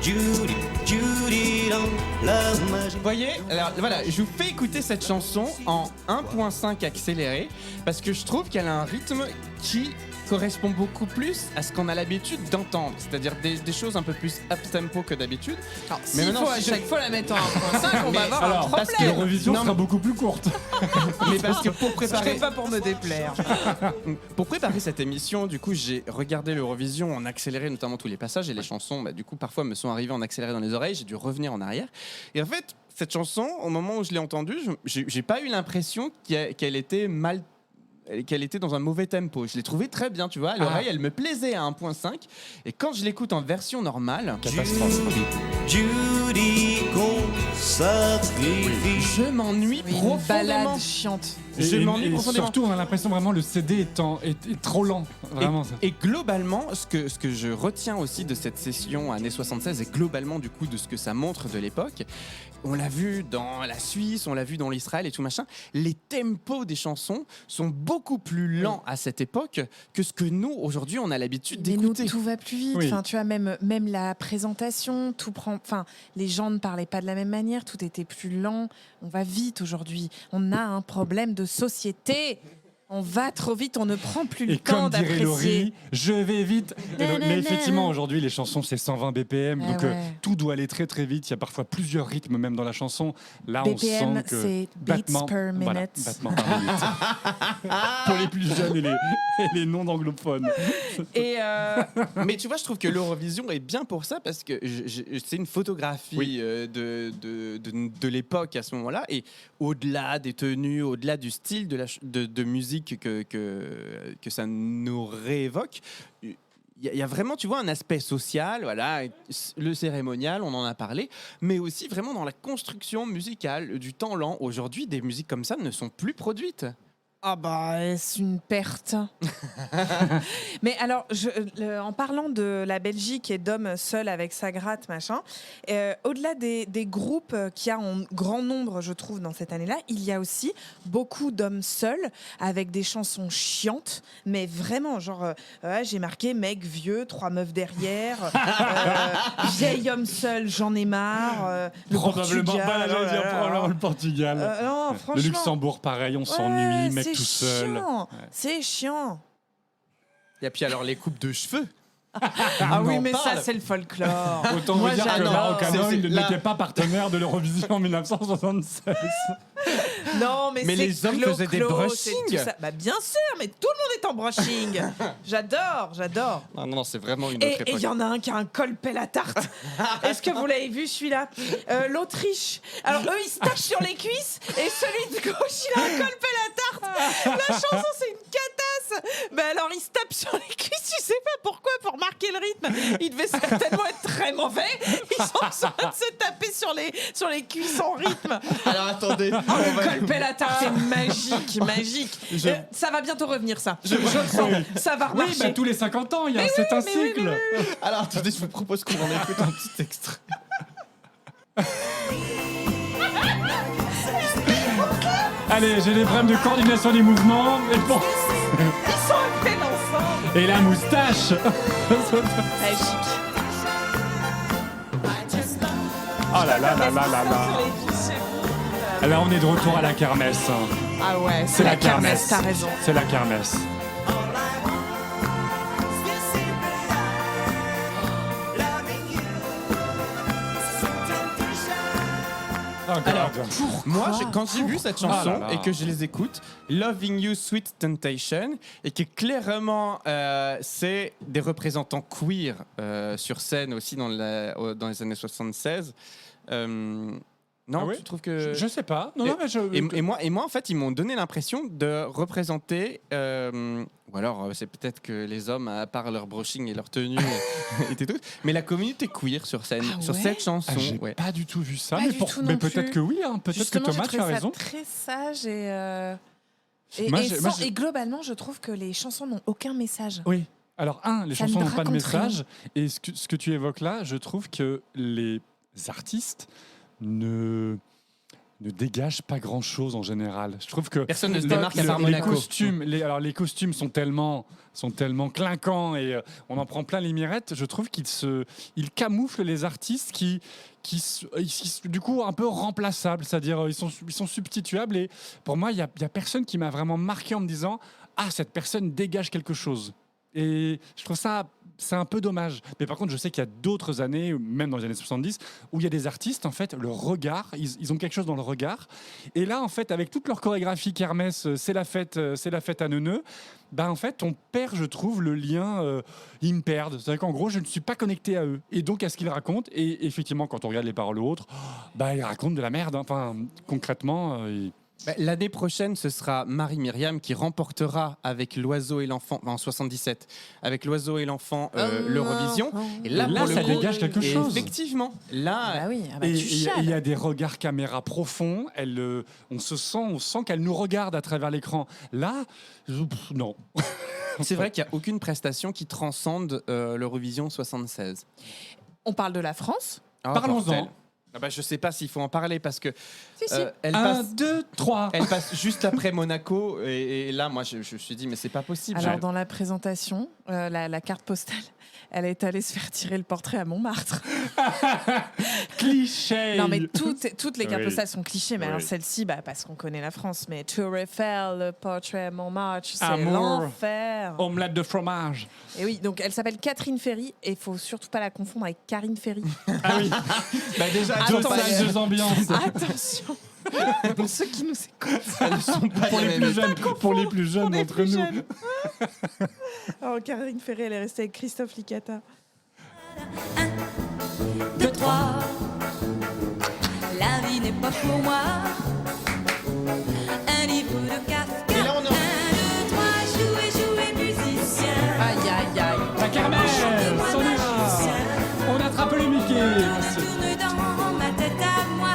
Speaker 10: Judy, Judy, dans la magie.
Speaker 5: Vous voyez, alors voilà, je vous fais écouter cette chanson en 1.5 accéléré parce que je trouve qu'elle a un rythme qui correspond beaucoup plus à ce qu'on a l'habitude d'entendre, c'est-à-dire des choses un peu plus up-tempo que d'habitude.
Speaker 7: Alors,
Speaker 5: Mais
Speaker 7: s'il
Speaker 5: maintenant,
Speaker 7: faut à
Speaker 5: si
Speaker 7: chaque fois la mettre en 1.5, on
Speaker 5: Mais
Speaker 7: va avoir un
Speaker 6: Alors, parce que
Speaker 7: problème.
Speaker 6: l'Eurovision
Speaker 5: Non,
Speaker 6: sera
Speaker 5: mais-
Speaker 6: beaucoup plus courte.
Speaker 5: Mais parce que pour
Speaker 7: Ce
Speaker 5: préparer,
Speaker 7: serait pas pour me déplaire.
Speaker 5: pour préparer cette émission, du coup, j'ai regardé l'Eurovision en accéléré, notamment tous les passages et les chansons. Du coup, parfois me sont arrivées en accéléré dans les oreilles. J'ai dû revenir en arrière. Et en fait, cette chanson, au moment où je l'ai entendue, j'ai pas eu l'impression qu'elle était mal. Qu'elle était dans un mauvais tempo. Je l'ai trouvée très bien, tu vois. À l'oreille, elle me plaisait à 1.5. Et quand je l'écoute en version normale,
Speaker 10: Judy, qu'on sacrifie.
Speaker 5: je m'ennuie
Speaker 7: Une
Speaker 5: profondément.
Speaker 7: balade chiante.
Speaker 5: Je m'ennuie
Speaker 6: et
Speaker 5: profondément.
Speaker 6: surtout, on a l'impression vraiment le CD est trop lent. Vraiment.
Speaker 5: Et globalement, ce que je retiens aussi de cette session années 76 et globalement du coup de ce que ça montre de l'époque, on l'a vu dans la Suisse, on l'a vu dans l'Israël et tout machin, les tempos des chansons sont beaucoup beaucoup plus lent à cette époque que ce que nous, aujourd'hui, on a l'habitude
Speaker 7: Mais nous,
Speaker 5: d'écouter.
Speaker 7: tout va plus vite.
Speaker 6: Oui.
Speaker 7: Enfin, tu vois, même la présentation, tout prend. Enfin, les gens ne parlaient pas de la même manière. Tout était plus lent. On va vite aujourd'hui. On a un problème de société. On va trop vite. On ne prend plus le
Speaker 6: Et
Speaker 7: temps
Speaker 6: comme dirait
Speaker 7: d'apprécier.
Speaker 6: Laurie, je vais vite. Mais effectivement, aujourd'hui, les chansons, c'est 120 BPM.
Speaker 7: Ah
Speaker 6: donc
Speaker 7: ouais.
Speaker 6: tout doit aller très très vite. Il y a parfois plusieurs rythmes même dans la chanson. Là, on
Speaker 7: BPM,
Speaker 6: sent que
Speaker 7: c'est beats per
Speaker 6: voilà,
Speaker 7: minute.
Speaker 6: battements par minute. Pour les plus jeunes et les non-anglophones.
Speaker 7: Et
Speaker 5: Mais tu vois, je trouve que l'Eurovision est bien pour ça parce que c'est une photographie
Speaker 6: Oui.
Speaker 5: de l'époque à ce moment-là. Et au-delà des tenues, au-delà du style de musique que ça nous réévoque, il y a vraiment, tu vois, un aspect social, voilà, le cérémonial, on en a parlé, mais aussi vraiment dans la construction musicale du temps lent. Aujourd'hui, des musiques comme ça ne sont plus produites.
Speaker 7: ah bah, est-ce une perte? Mais alors, en parlant de la Belgique et d'hommes seuls avec sa gratte, machin, au-delà des groupes qu'il y a en grand nombre, je trouve, dans cette année-là, il y a aussi beaucoup d'hommes seuls avec des chansons chiantes, mais vraiment, genre, j'ai marqué mec vieux, 3 meufs derrière, vieil homme seul, j'en ai marre, le
Speaker 6: Probablement
Speaker 7: Portugal,
Speaker 6: pas, j'allais dire,
Speaker 7: oh là là.
Speaker 6: probablement le Portugal.
Speaker 7: Non,
Speaker 6: Le
Speaker 7: franchement.
Speaker 6: Luxembourg, pareil, on
Speaker 7: Ouais,
Speaker 6: s'ennuie, mec
Speaker 7: c'est
Speaker 6: tout seul.
Speaker 7: chiant. C'est chiant.
Speaker 5: Et puis alors les coupes de cheveux.
Speaker 7: Ah oui,
Speaker 5: en
Speaker 7: mais
Speaker 5: parle.
Speaker 7: ça, c'est le folklore.
Speaker 6: Autant
Speaker 7: Moi,
Speaker 6: vous dire que
Speaker 7: j'adore.
Speaker 6: Maroc
Speaker 5: C'est- là-
Speaker 6: n'était pas partenaire de l'Eurovision en 1976.
Speaker 7: Non, mais,
Speaker 5: Mais
Speaker 7: c'est
Speaker 5: les hommes
Speaker 7: clo-clo,
Speaker 5: faisaient des
Speaker 7: c'est
Speaker 5: brushing.
Speaker 7: tout ça. Bah, bien sûr, mais tout le monde est en brushing. J'adore.
Speaker 5: Non, c'est vraiment une autre
Speaker 7: Et
Speaker 5: époque.
Speaker 7: il y en a un qui a un colpel à tarte. Est-ce que vous l'avez vu celui-là? L'Autriche. Alors eux, ils se tapent sur les cuisses et celui de gauche, il a un colpel à tarte. La chanson, c'est une catasse. Mais alors, il se tape sur les cuisses, tu sais pas pourquoi, pour marquer le rythme. Il devait certainement être très mauvais. Ils sont en train de se taper sur les cuisses en rythme.
Speaker 5: Alors attendez,
Speaker 7: Le colpel à tarte, c'est magique. Ça va bientôt revenir, ça. Je le sens. Ça va
Speaker 6: Oui,
Speaker 7: remarcher.
Speaker 6: bah, tous les 50 ans, c'est un cycle.
Speaker 5: Alors attendez, je vous propose qu'on en écoute un petit extrait.
Speaker 6: Allez, j'ai des problèmes de coordination des mouvements. Et, bon.
Speaker 7: Ils sont à peine ensemble.
Speaker 6: Et la moustache.
Speaker 7: Magique.
Speaker 6: Oh là là là là là là. Là, on est de retour à la kermesse.
Speaker 7: Ah ouais,
Speaker 6: C'est la kermesse.
Speaker 7: T'as raison.
Speaker 6: C'est la kermesse.
Speaker 5: Alors, moi, quand j'ai vu cette chanson
Speaker 6: Ah là là.
Speaker 5: et que je les écoute, Loving You, Sweet Temptation, et que clairement, c'est des représentants queer sur scène aussi dans les années 76. Non,
Speaker 6: Ah oui
Speaker 5: tu trouves que...
Speaker 6: Je sais pas. Non, non, mais je...
Speaker 5: Et moi, en fait, ils m'ont donné l'impression de représenter... ou alors, c'est peut-être que les hommes, à part leur brushing et leur tenue, étaient tous... Mais la communauté queer sur scène,
Speaker 7: Ah
Speaker 5: sur
Speaker 7: ouais
Speaker 5: cette chanson...
Speaker 6: Ah, j'ai
Speaker 5: ouais.
Speaker 6: pas du tout vu ça,
Speaker 7: Pas
Speaker 6: mais,
Speaker 7: du tout non
Speaker 6: mais peut-être
Speaker 7: plus.
Speaker 6: que oui, hein, peut-être que
Speaker 7: Justement,
Speaker 6: Thomas,
Speaker 7: j'ai
Speaker 6: tu as
Speaker 7: trouvé
Speaker 6: raison.
Speaker 7: ça très sage
Speaker 6: Moi,
Speaker 7: et globalement, je trouve que les chansons n'ont aucun message.
Speaker 6: Oui. Alors, les
Speaker 7: Ça
Speaker 6: chansons
Speaker 7: ne
Speaker 6: n'ont pas de
Speaker 7: raconte rien.
Speaker 6: message. Et ce que tu évoques là, je trouve que les artistes ne dégagent pas grand-chose en général. Je trouve que
Speaker 5: Personne ne se démarque à part
Speaker 6: les
Speaker 5: Monaco.
Speaker 6: costumes, les costumes sont tellement clinquants et on en prend plein les mirettes. Je trouve qu'ils camouflent les artistes qui du coup un peu remplaçables, c'est-à-dire ils sont substituables. Et pour moi, il y a personne qui m'a vraiment marqué en me disant cette personne dégage quelque chose. Et je trouve ça, c'est un peu dommage. Mais par contre, je sais qu'il y a d'autres années, même dans les années 70, où il y a des artistes, en fait, le regard, ils ont quelque chose dans le regard. Et là, en fait, avec toute leur chorégraphie kermesse, c'est la fête à neuneux, en fait, on perd, je trouve, le lien, ils me perdent. C'est-à-dire qu'en gros, je ne suis pas connecté à eux. Et donc, à ce qu'ils racontent. Et effectivement, quand on regarde les paroles ou autres, ils racontent de la merde. Hein. Enfin, concrètement...
Speaker 5: L'année prochaine, ce sera Marie-Myriam qui remportera avec l'oiseau et l'enfant, en 77, avec l'oiseau et l'enfant l'Eurovision. Et là,
Speaker 6: Là,
Speaker 5: pour le
Speaker 6: ça
Speaker 5: coup,
Speaker 6: dégage quelque
Speaker 5: et
Speaker 6: chose.
Speaker 5: Effectivement, là,
Speaker 7: Bah oui,
Speaker 6: Et
Speaker 7: tu
Speaker 6: il y
Speaker 7: chiales.
Speaker 6: a des regards caméra profonds. On sent qu'elle nous regarde à travers l'écran. Là, non.
Speaker 5: c'est vrai qu'il n'y a aucune prestation qui transcende l'Eurovision 76.
Speaker 7: On parle de la France.
Speaker 5: Ah,
Speaker 6: Parlons-en.
Speaker 5: mortel. Je sais pas s'il faut en parler parce que
Speaker 7: Si, si.
Speaker 5: elle
Speaker 6: 1,
Speaker 5: passe.
Speaker 6: 2, 3.
Speaker 5: Elle passe juste après Monaco et là, moi, je me suis dit, mais c'est pas possible.
Speaker 7: Alors, dans la présentation, la carte postale, elle est allée se faire tirer le portrait à Montmartre.
Speaker 6: Cliché.
Speaker 7: Non, mais toutes les cartes
Speaker 6: Oui.
Speaker 7: postales sont clichés. Mais
Speaker 6: Oui.
Speaker 7: alors, celle-ci, parce qu'on connaît la France, mais Tour Eiffel, le portrait à Montmartre, c'est
Speaker 6: Amour.
Speaker 7: l'enfer.
Speaker 6: Omelette de fromage.
Speaker 7: Et oui, donc elle s'appelle Catherine Ferry et il faut surtout pas la confondre avec Karine Ferry.
Speaker 6: Ah oui.
Speaker 5: Déjà,
Speaker 7: Attends,
Speaker 6: Deux salles, deux ambiances.
Speaker 7: Attention pour ceux qui nous écoutent.
Speaker 5: elles sont pas
Speaker 6: Pour les plus jeunes, pour les plus jeunes
Speaker 7: les
Speaker 6: d'entre
Speaker 7: plus
Speaker 6: nous.
Speaker 7: jeunes. Alors, Karine Ferry, elle est restée avec Christophe Licata.
Speaker 8: 2, 3. La vie n'est pas pour moi. Un livre de Kafka.
Speaker 5: Et là, on a-
Speaker 8: 1, 2, 3, jouer, musicien.
Speaker 7: Aïe, aïe, aïe.
Speaker 6: La kermesse, on y va. On attrape les Mickey.
Speaker 8: Tourne dans ma tête à moi.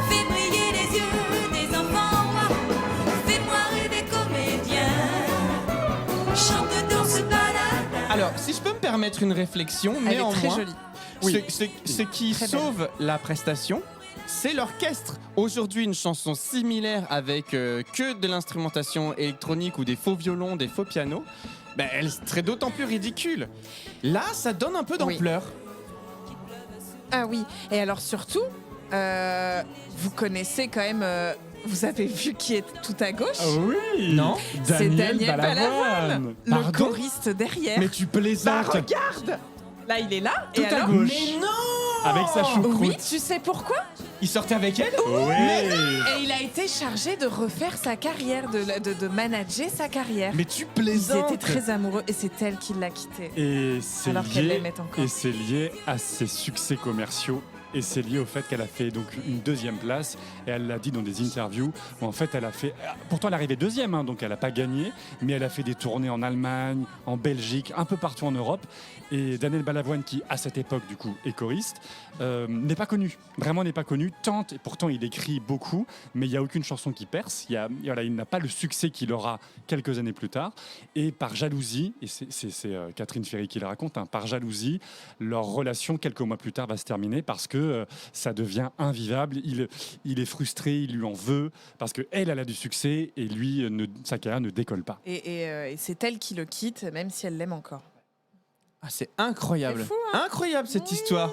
Speaker 8: Fais briller les yeux des enfants, moi. Fais-moi rêver comédien. Chante, danse, balade.
Speaker 5: Alors, si je peux me permettre une réflexion,
Speaker 7: Elle est
Speaker 5: néanmoins,
Speaker 7: très jolie.
Speaker 6: Oui.
Speaker 5: ce qui
Speaker 7: Très belle.
Speaker 5: sauve la prestation, c'est l'orchestre. Aujourd'hui, une chanson similaire avec que de l'instrumentation électronique ou des faux violons, des faux pianos, elle serait d'autant plus ridicule. Là, ça donne un peu d'ampleur.
Speaker 7: Ah oui, et alors surtout, vous connaissez quand même, vous avez vu qui est tout à gauche?
Speaker 6: Ah oui.
Speaker 5: Non.
Speaker 7: C'est Daniel Balavoine, le
Speaker 6: Pardon.
Speaker 7: choriste derrière.
Speaker 5: Mais tu plaisantes.
Speaker 7: Regarde. Là, il est là.
Speaker 6: Tout
Speaker 7: et
Speaker 6: à
Speaker 7: alors
Speaker 6: gauche.
Speaker 5: Mais non.
Speaker 6: Avec sa choucroute.
Speaker 7: Oui, tu sais pourquoi?
Speaker 5: Il sortait avec elle.
Speaker 6: Oui.
Speaker 7: Et il a été chargé de refaire sa carrière, de manager sa carrière.
Speaker 5: Mais tu
Speaker 7: Ils
Speaker 5: plaisantes.
Speaker 7: étaient très amoureux et c'est elle qui l'a quitté.
Speaker 6: Et c'est
Speaker 7: Alors qu'elle
Speaker 6: lié,
Speaker 7: l'aimait encore.
Speaker 6: et c'est lié à ses succès commerciaux. Et c'est lié au fait qu'elle a fait donc une deuxième place. Et elle l'a dit dans des interviews où en fait elle a fait. Pourtant elle est arrivée deuxième, hein, donc elle n'a pas gagné. Mais elle a fait des tournées en Allemagne, en Belgique, un peu partout en Europe. Et Daniel Balavoine, qui à cette époque du coup est choriste, n'est pas connu. Vraiment n'est pas connu. Tente, et pourtant il écrit beaucoup, mais il n'y a aucune chanson qui perce. Il n'a pas le succès qu'il aura quelques années plus tard. Et par jalousie, et c'est Catherine Ferry qui le raconte, hein, par jalousie, leur relation quelques mois plus tard va se terminer parce que ça devient invivable. Il est frustré, il lui en veut parce que elle a du succès et lui, sa carrière ne décolle pas.
Speaker 7: Et c'est elle qui le quitte, même si elle l'aime encore.
Speaker 5: Ah, c'est incroyable.
Speaker 7: C'est fou, hein.
Speaker 5: Incroyable cette histoire.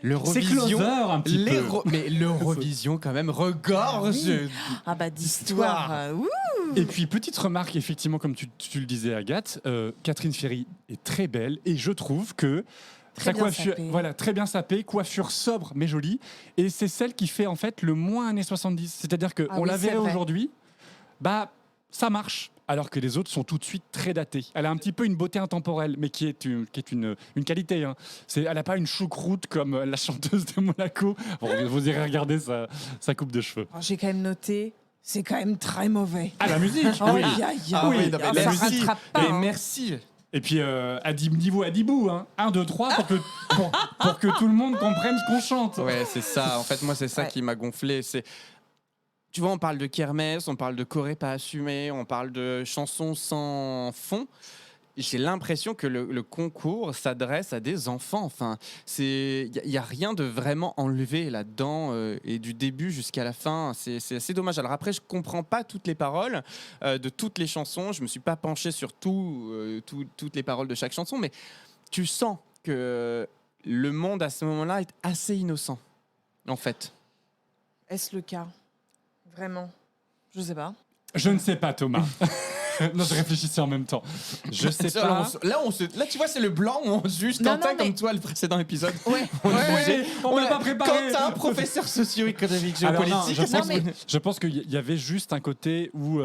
Speaker 6: C'est
Speaker 5: L'Eurovision.
Speaker 6: Closer un petit peu.
Speaker 5: Mais l'Eurovision quand même regorge.
Speaker 7: Ah bah d'histoire. Ouh.
Speaker 6: Et puis, petite remarque, effectivement, comme tu le disais, Agathe, Catherine Ferry est très belle et je trouve que
Speaker 7: Très
Speaker 6: sa
Speaker 7: bien
Speaker 6: coiffure,
Speaker 7: sapée.
Speaker 6: voilà, très bien sapée, coiffure sobre mais jolie. Et c'est celle qui fait en fait le moins années 70. C'est-à-dire qu'on
Speaker 7: Ah oui,
Speaker 6: la
Speaker 7: c'est
Speaker 6: verrait
Speaker 7: vrai.
Speaker 6: aujourd'hui, ça marche. Alors que les autres sont tout de suite très datés. Elle a un petit peu une beauté intemporelle, mais qui est une qualité. Hein. Elle n'a pas une choucroute comme la chanteuse de Monaco. Bon, vous irez regarder sa coupe de cheveux.
Speaker 7: Alors, j'ai quand même noté, c'est quand même très mauvais.
Speaker 6: Ah, la musique
Speaker 7: Oh,
Speaker 6: oui.
Speaker 7: aïe, aïe,
Speaker 5: Ah
Speaker 7: aïe.
Speaker 5: oui, non, mais
Speaker 7: Ah,
Speaker 5: la
Speaker 7: ça
Speaker 5: musique.
Speaker 7: rattrape pas,
Speaker 5: Mais
Speaker 7: hein.
Speaker 5: merci.
Speaker 6: Et puis, niveau Adibou, hein. 1, 2, 3, pour que tout le monde comprenne ce qu'on chante.
Speaker 5: Ouais, c'est ça. En fait, moi, c'est ça
Speaker 7: Ouais.
Speaker 5: qui m'a gonflé. Tu vois, on parle de kermesse, on parle de choré pas assumé, on parle de chansons sans fond. J'ai l'impression que le concours s'adresse à des enfants. Enfin, il y a rien de vraiment enlevé là-dedans et du début jusqu'à la fin. C'est assez dommage. Alors après, je comprends pas toutes les paroles de toutes les chansons. Je me suis pas penché sur toutes les paroles de chaque chanson, mais tu sens que le monde à ce moment-là est assez innocent, en fait.
Speaker 7: Est-ce le cas? Vraiment? Je sais pas.
Speaker 6: Je ne sais pas, Thomas. Non, je réfléchissais en même temps. Je sais
Speaker 5: Ça,
Speaker 6: pas.
Speaker 5: là, tu vois, c'est le blanc où on juge
Speaker 7: Non,
Speaker 5: Quentin
Speaker 7: non, mais-
Speaker 5: comme toi le précédent épisode.
Speaker 7: Ouais.
Speaker 5: On
Speaker 6: on l'a pas préparé.
Speaker 5: Quentin, professeur socio-économique,
Speaker 6: Alors non,
Speaker 5: géopolitique.
Speaker 6: je pense qu'il y avait juste un côté où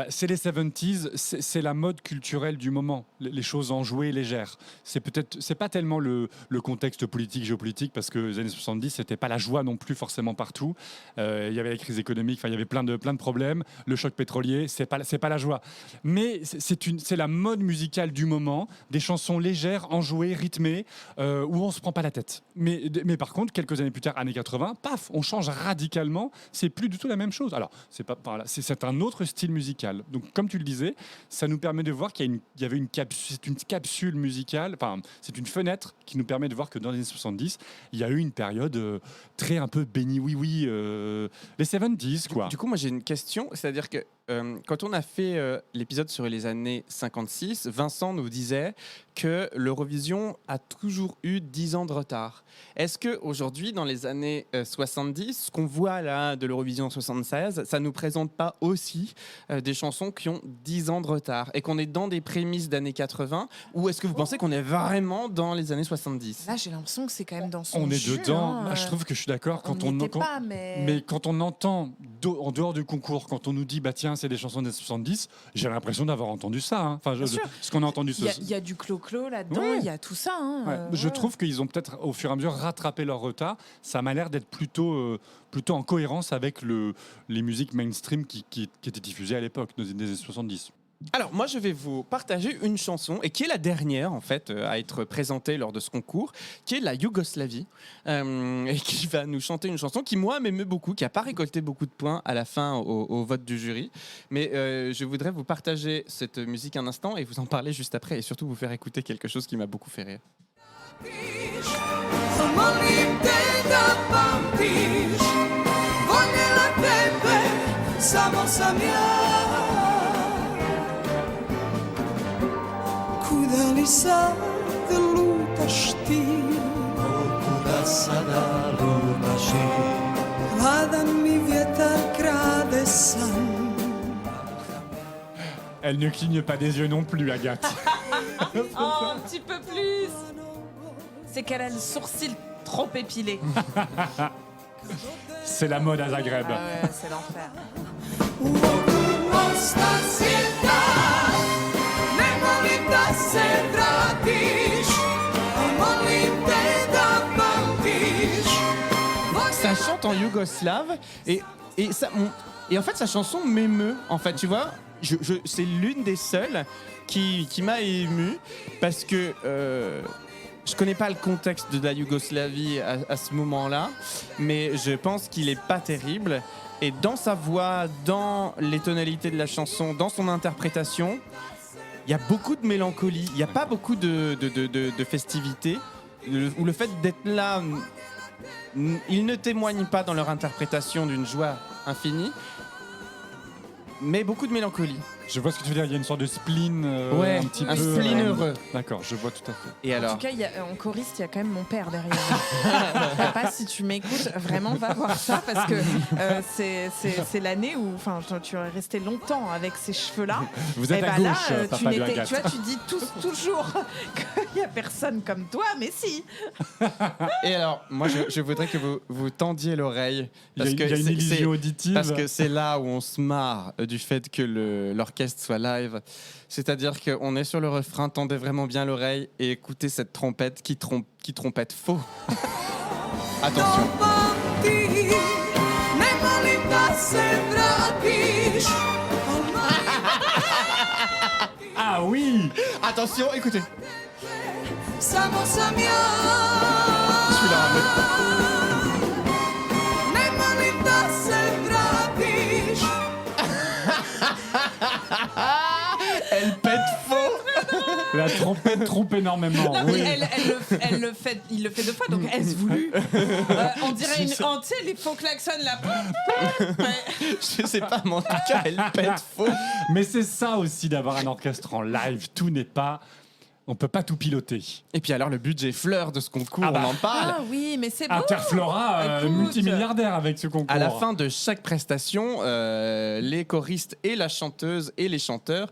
Speaker 6: c'est les 70s, c'est la mode culturelle du moment, les choses enjouées, légères. C'est pas tellement le contexte politique, géopolitique, parce que les années 70, c'était pas la joie non plus forcément partout. Il y avait la crise économique, il y avait plein de problèmes. Le choc pétrolier, c'est pas la joie. Mais c'est la mode musicale du moment, des chansons légères, enjouées, rythmées, où on se prend pas la tête. Mais par contre, quelques années plus tard, années 80, paf, on change radicalement. C'est plus du tout la même chose. Alors, c'est un autre style musical. Donc, comme tu le disais, ça nous permet de voir qu'il y avait une capsule musicale. Enfin, c'est une fenêtre qui nous permet de voir que dans les années 70, il y a eu une période très un peu béni oui les 70s quoi.
Speaker 5: Du coup, moi j'ai une question, c'est-à-dire que quand on a fait l'épisode sur les années 56, Vincent nous disait que l'Eurovision a toujours eu 10 ans de retard. Est-ce qu'aujourd'hui, dans les années 70, ce qu'on voit là de l'Eurovision 76, ça ne nous présente pas aussi des chansons qui ont 10 ans de retard et qu'on est dans des prémices d'années 80, ou est-ce que vous pensez qu'on est vraiment dans les années 70 ?
Speaker 7: Là, j'ai l'impression que c'est quand même dans son
Speaker 6: On est
Speaker 7: jus,
Speaker 6: dedans.
Speaker 7: hein.
Speaker 6: Je trouve que je suis d'accord.
Speaker 7: Mais
Speaker 6: quand on entend en dehors du concours, quand on nous dit bah tiens c'est des chansons des 70, j'ai l'impression d'avoir entendu ça. Hein. Enfin, ce qu'on a entendu.
Speaker 7: Il y a du clo-clo là-dedans.
Speaker 6: Ouais.
Speaker 7: Il y a tout ça. Hein.
Speaker 6: Ouais. Je trouve qu'ils ont peut-être au fur et à mesure rattrapé leur retard. Ça m'a l'air d'être plutôt en cohérence avec les musiques mainstream qui étaient diffusées à l'époque des années 70.
Speaker 5: Alors, moi, je vais vous partager une chanson, et qui est la dernière, en fait, à être présentée lors de ce concours, qui est la Yougoslavie, et qui va nous chanter une chanson qui, moi, m'émeut beaucoup, qui n'a pas récolté beaucoup de points à la fin au vote du jury. Mais je voudrais vous partager cette musique un instant et vous en parler juste après, et surtout vous faire écouter quelque chose qui m'a beaucoup fait rire.
Speaker 10: Kuda li sad lutaš ti? Kuda sada lutaš ti? Hladan mi vjetar krade san.
Speaker 6: Elle ne cligne pas des yeux non plus, Agathe.
Speaker 7: Oh, un petit peu plus. C'est qu'elle a le sourcil trop épilé.
Speaker 6: C'est la mode à Zagreb.
Speaker 7: Ah ouais, c'est l'enfer.
Speaker 5: Ça chante en yougoslave et en fait sa chanson m'émeut en fait, tu vois. C'est l'une des seules qui m'a ému parce que je connais pas le contexte de la Yougoslavie à ce moment-là, mais je pense qu'il est pas terrible. Et dans sa voix, dans les tonalités de la chanson, dans son interprétation, il y a beaucoup de mélancolie. Il n'y a pas beaucoup de festivité. Ou le fait d'être là, ils ne témoignent pas dans leur interprétation d'une joie infinie, mais beaucoup de mélancolie.
Speaker 6: Je vois ce que tu veux dire, il y a une sorte de spleen
Speaker 5: ouais,
Speaker 6: un petit
Speaker 5: un
Speaker 6: peu...
Speaker 5: spleen heureux.
Speaker 6: D'accord, je vois tout à fait.
Speaker 5: Et alors
Speaker 7: En tout cas, en choriste, il y a quand même mon père derrière. Papa, si tu m'écoutes, vraiment va voir ça parce que c'est l'année où tu es resté longtemps avec ces cheveux-là.
Speaker 6: Vous êtes à gauche, papa de Agathe.
Speaker 7: Tu vois, tu dis toujours qu'il n'y a personne comme toi, mais si.
Speaker 5: Et alors, moi, je voudrais que vous tendiez l'oreille.
Speaker 6: Il y a une illusion auditive.
Speaker 5: Parce que c'est là où on se marre du fait que l'orchestre soit live. C'est-à-dire qu'on est sur le refrain, tendez vraiment bien l'oreille et écoutez cette trompette qui trompette faux. Attention.
Speaker 6: Ah oui.
Speaker 5: Attention, écoutez.
Speaker 10: Celui-là,
Speaker 5: Elle pète faux.
Speaker 6: La trompette trompe énormément.
Speaker 7: Non,
Speaker 6: oui.
Speaker 7: il le fait 2 fois, donc est-ce voulu on dirait tu sais, les faux klaxons là.
Speaker 5: Je sais pas, mais en tout cas, elle pète faux.
Speaker 6: Mais c'est ça aussi d'avoir un orchestre en live. Tout n'est pas... On peut pas tout piloter.
Speaker 5: Et puis alors, le budget fleur de ce concours, on en parle.
Speaker 7: Ah oui, mais c'est beau.
Speaker 6: Interflora,
Speaker 7: Écoute.
Speaker 6: multimilliardaire avec ce concours.
Speaker 5: À la fin de chaque prestation, les choristes et la chanteuse et les chanteurs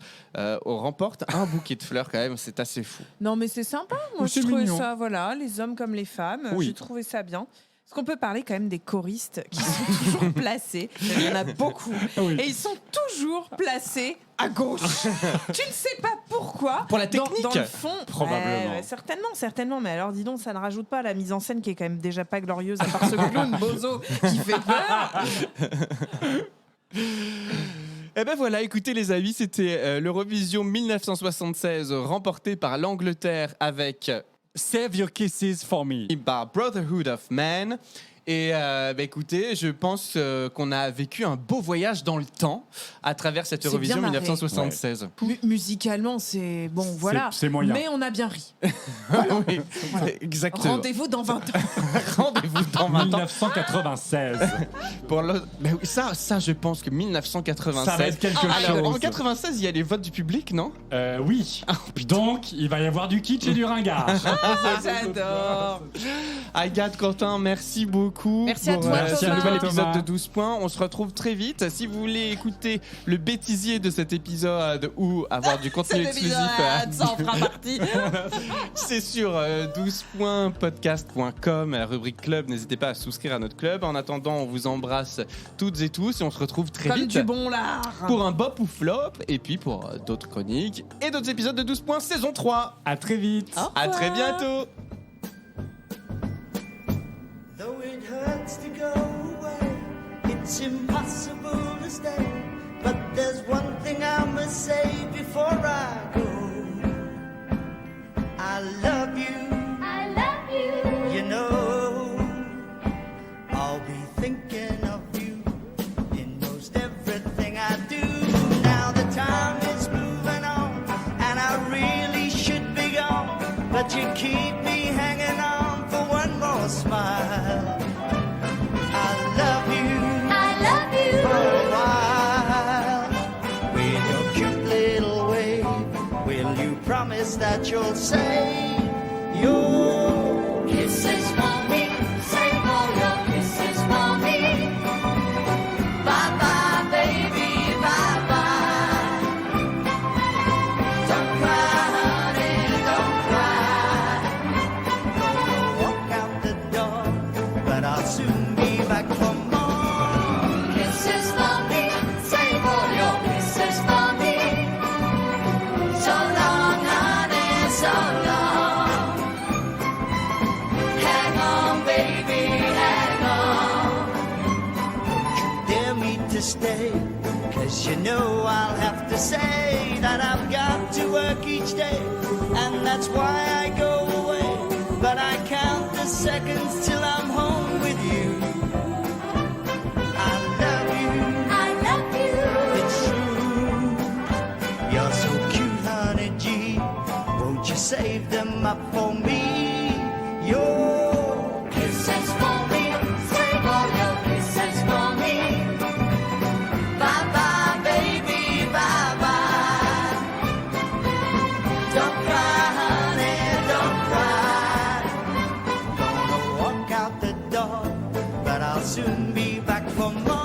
Speaker 5: remportent un bouquet de fleurs quand même. C'est assez fou.
Speaker 7: Non, mais c'est sympa. Moi,
Speaker 6: C'est
Speaker 7: je trouvais
Speaker 6: mignon.
Speaker 7: ça, voilà, les hommes comme les femmes.
Speaker 6: Oui.
Speaker 7: J'ai trouvé ça bien. Est-ce qu'on peut parler quand même des choristes qui sont toujours placés? Il y en a beaucoup.
Speaker 6: Oui.
Speaker 7: Et ils sont toujours placés à gauche. Tu ne sais pas pourquoi.
Speaker 5: Pour la technique.
Speaker 7: Dans le fond.
Speaker 6: Probablement.
Speaker 7: Ouais, certainement. Mais alors, dis donc, ça ne rajoute pas à la mise en scène qui est quand même déjà pas glorieuse, à part ce clown bozo qui fait peur.
Speaker 5: Eh ben voilà, écoutez les amis, c'était l'Eurovision 1976 remporté par l'Angleterre avec
Speaker 6: Save Your Kisses for Me.
Speaker 5: Brotherhood of Man. Et écoutez, je pense qu'on a vécu un beau voyage dans le temps à travers cette
Speaker 7: C'est
Speaker 5: Eurovision
Speaker 7: bien marré.
Speaker 5: 1976.
Speaker 7: Musicalement, c'est bon, voilà.
Speaker 6: C'est moyen.
Speaker 7: Mais on a bien ri.
Speaker 5: Oui, exactement.
Speaker 7: Rendez-vous dans 20 ans.
Speaker 5: Rendez-vous dans 20 ans.
Speaker 6: 1996.
Speaker 5: Pour oui, ça, je pense que 1996.
Speaker 6: Ça va être quelque
Speaker 5: Alors,
Speaker 6: chose.
Speaker 5: en 96, il y a les votes du public, non?
Speaker 6: Oui. Donc, il va y avoir du kitsch et du ringard.
Speaker 7: J'adore.
Speaker 5: Agathe, Quentin, merci beaucoup.
Speaker 7: Merci à
Speaker 5: pour,
Speaker 7: toi,
Speaker 5: ce
Speaker 7: Thomas.
Speaker 5: nouvel épisode
Speaker 6: Thomas.
Speaker 5: de 12 points. On se retrouve très vite. Si vous voulez écouter le bêtisier de cet épisode ou avoir du contenu exclusif,
Speaker 7: Ça en fera partie.
Speaker 5: c'est sur 12pointspodcast.com, la rubrique club. N'hésitez pas à souscrire à notre club. En attendant, on vous embrasse toutes et tous et on se retrouve très
Speaker 7: Comme
Speaker 5: vite
Speaker 7: du bon lard.
Speaker 5: pour un bop ou flop et puis pour d'autres chroniques et d'autres épisodes de 12 points saison 3.
Speaker 6: À très vite.
Speaker 5: À très bientôt.
Speaker 10: Though it hurts to go away, it's impossible to stay. But there's one thing I must say before I go. I love you,
Speaker 8: I love you.
Speaker 10: you know. I'll be thinking of you in most everything I do. Now the time is moving on, and I really should be gone. But you keep me hanging on for one more smile. I love you
Speaker 8: I love you.
Speaker 10: for a while. With your cute little wave, will you promise that you'll say your
Speaker 8: Kisses for me. Save all your kisses for me.
Speaker 10: bye bye, baby, bye bye. Don't cry, honey, don't cry. Gonna walk out the door, but I'll soon be back for more.
Speaker 8: Kisses for me. Save all your kisses for me.
Speaker 10: So long, honey, so long. Hang on, baby, hang on. Don't you dare me to stay, 'cause you know I'll have to say that I've got to work each day, and that's why I go away. But I count the seconds till I'm home with you. I love you,
Speaker 8: I love you.
Speaker 10: it's true. You're so cute, honey G. Won't you save them up for me? Your
Speaker 8: Kisses for me. Save all your kisses for me.
Speaker 10: bye bye, baby, bye bye. Don't cry, honey, don't cry. Gonna walk out the door, but I'll soon be back for more.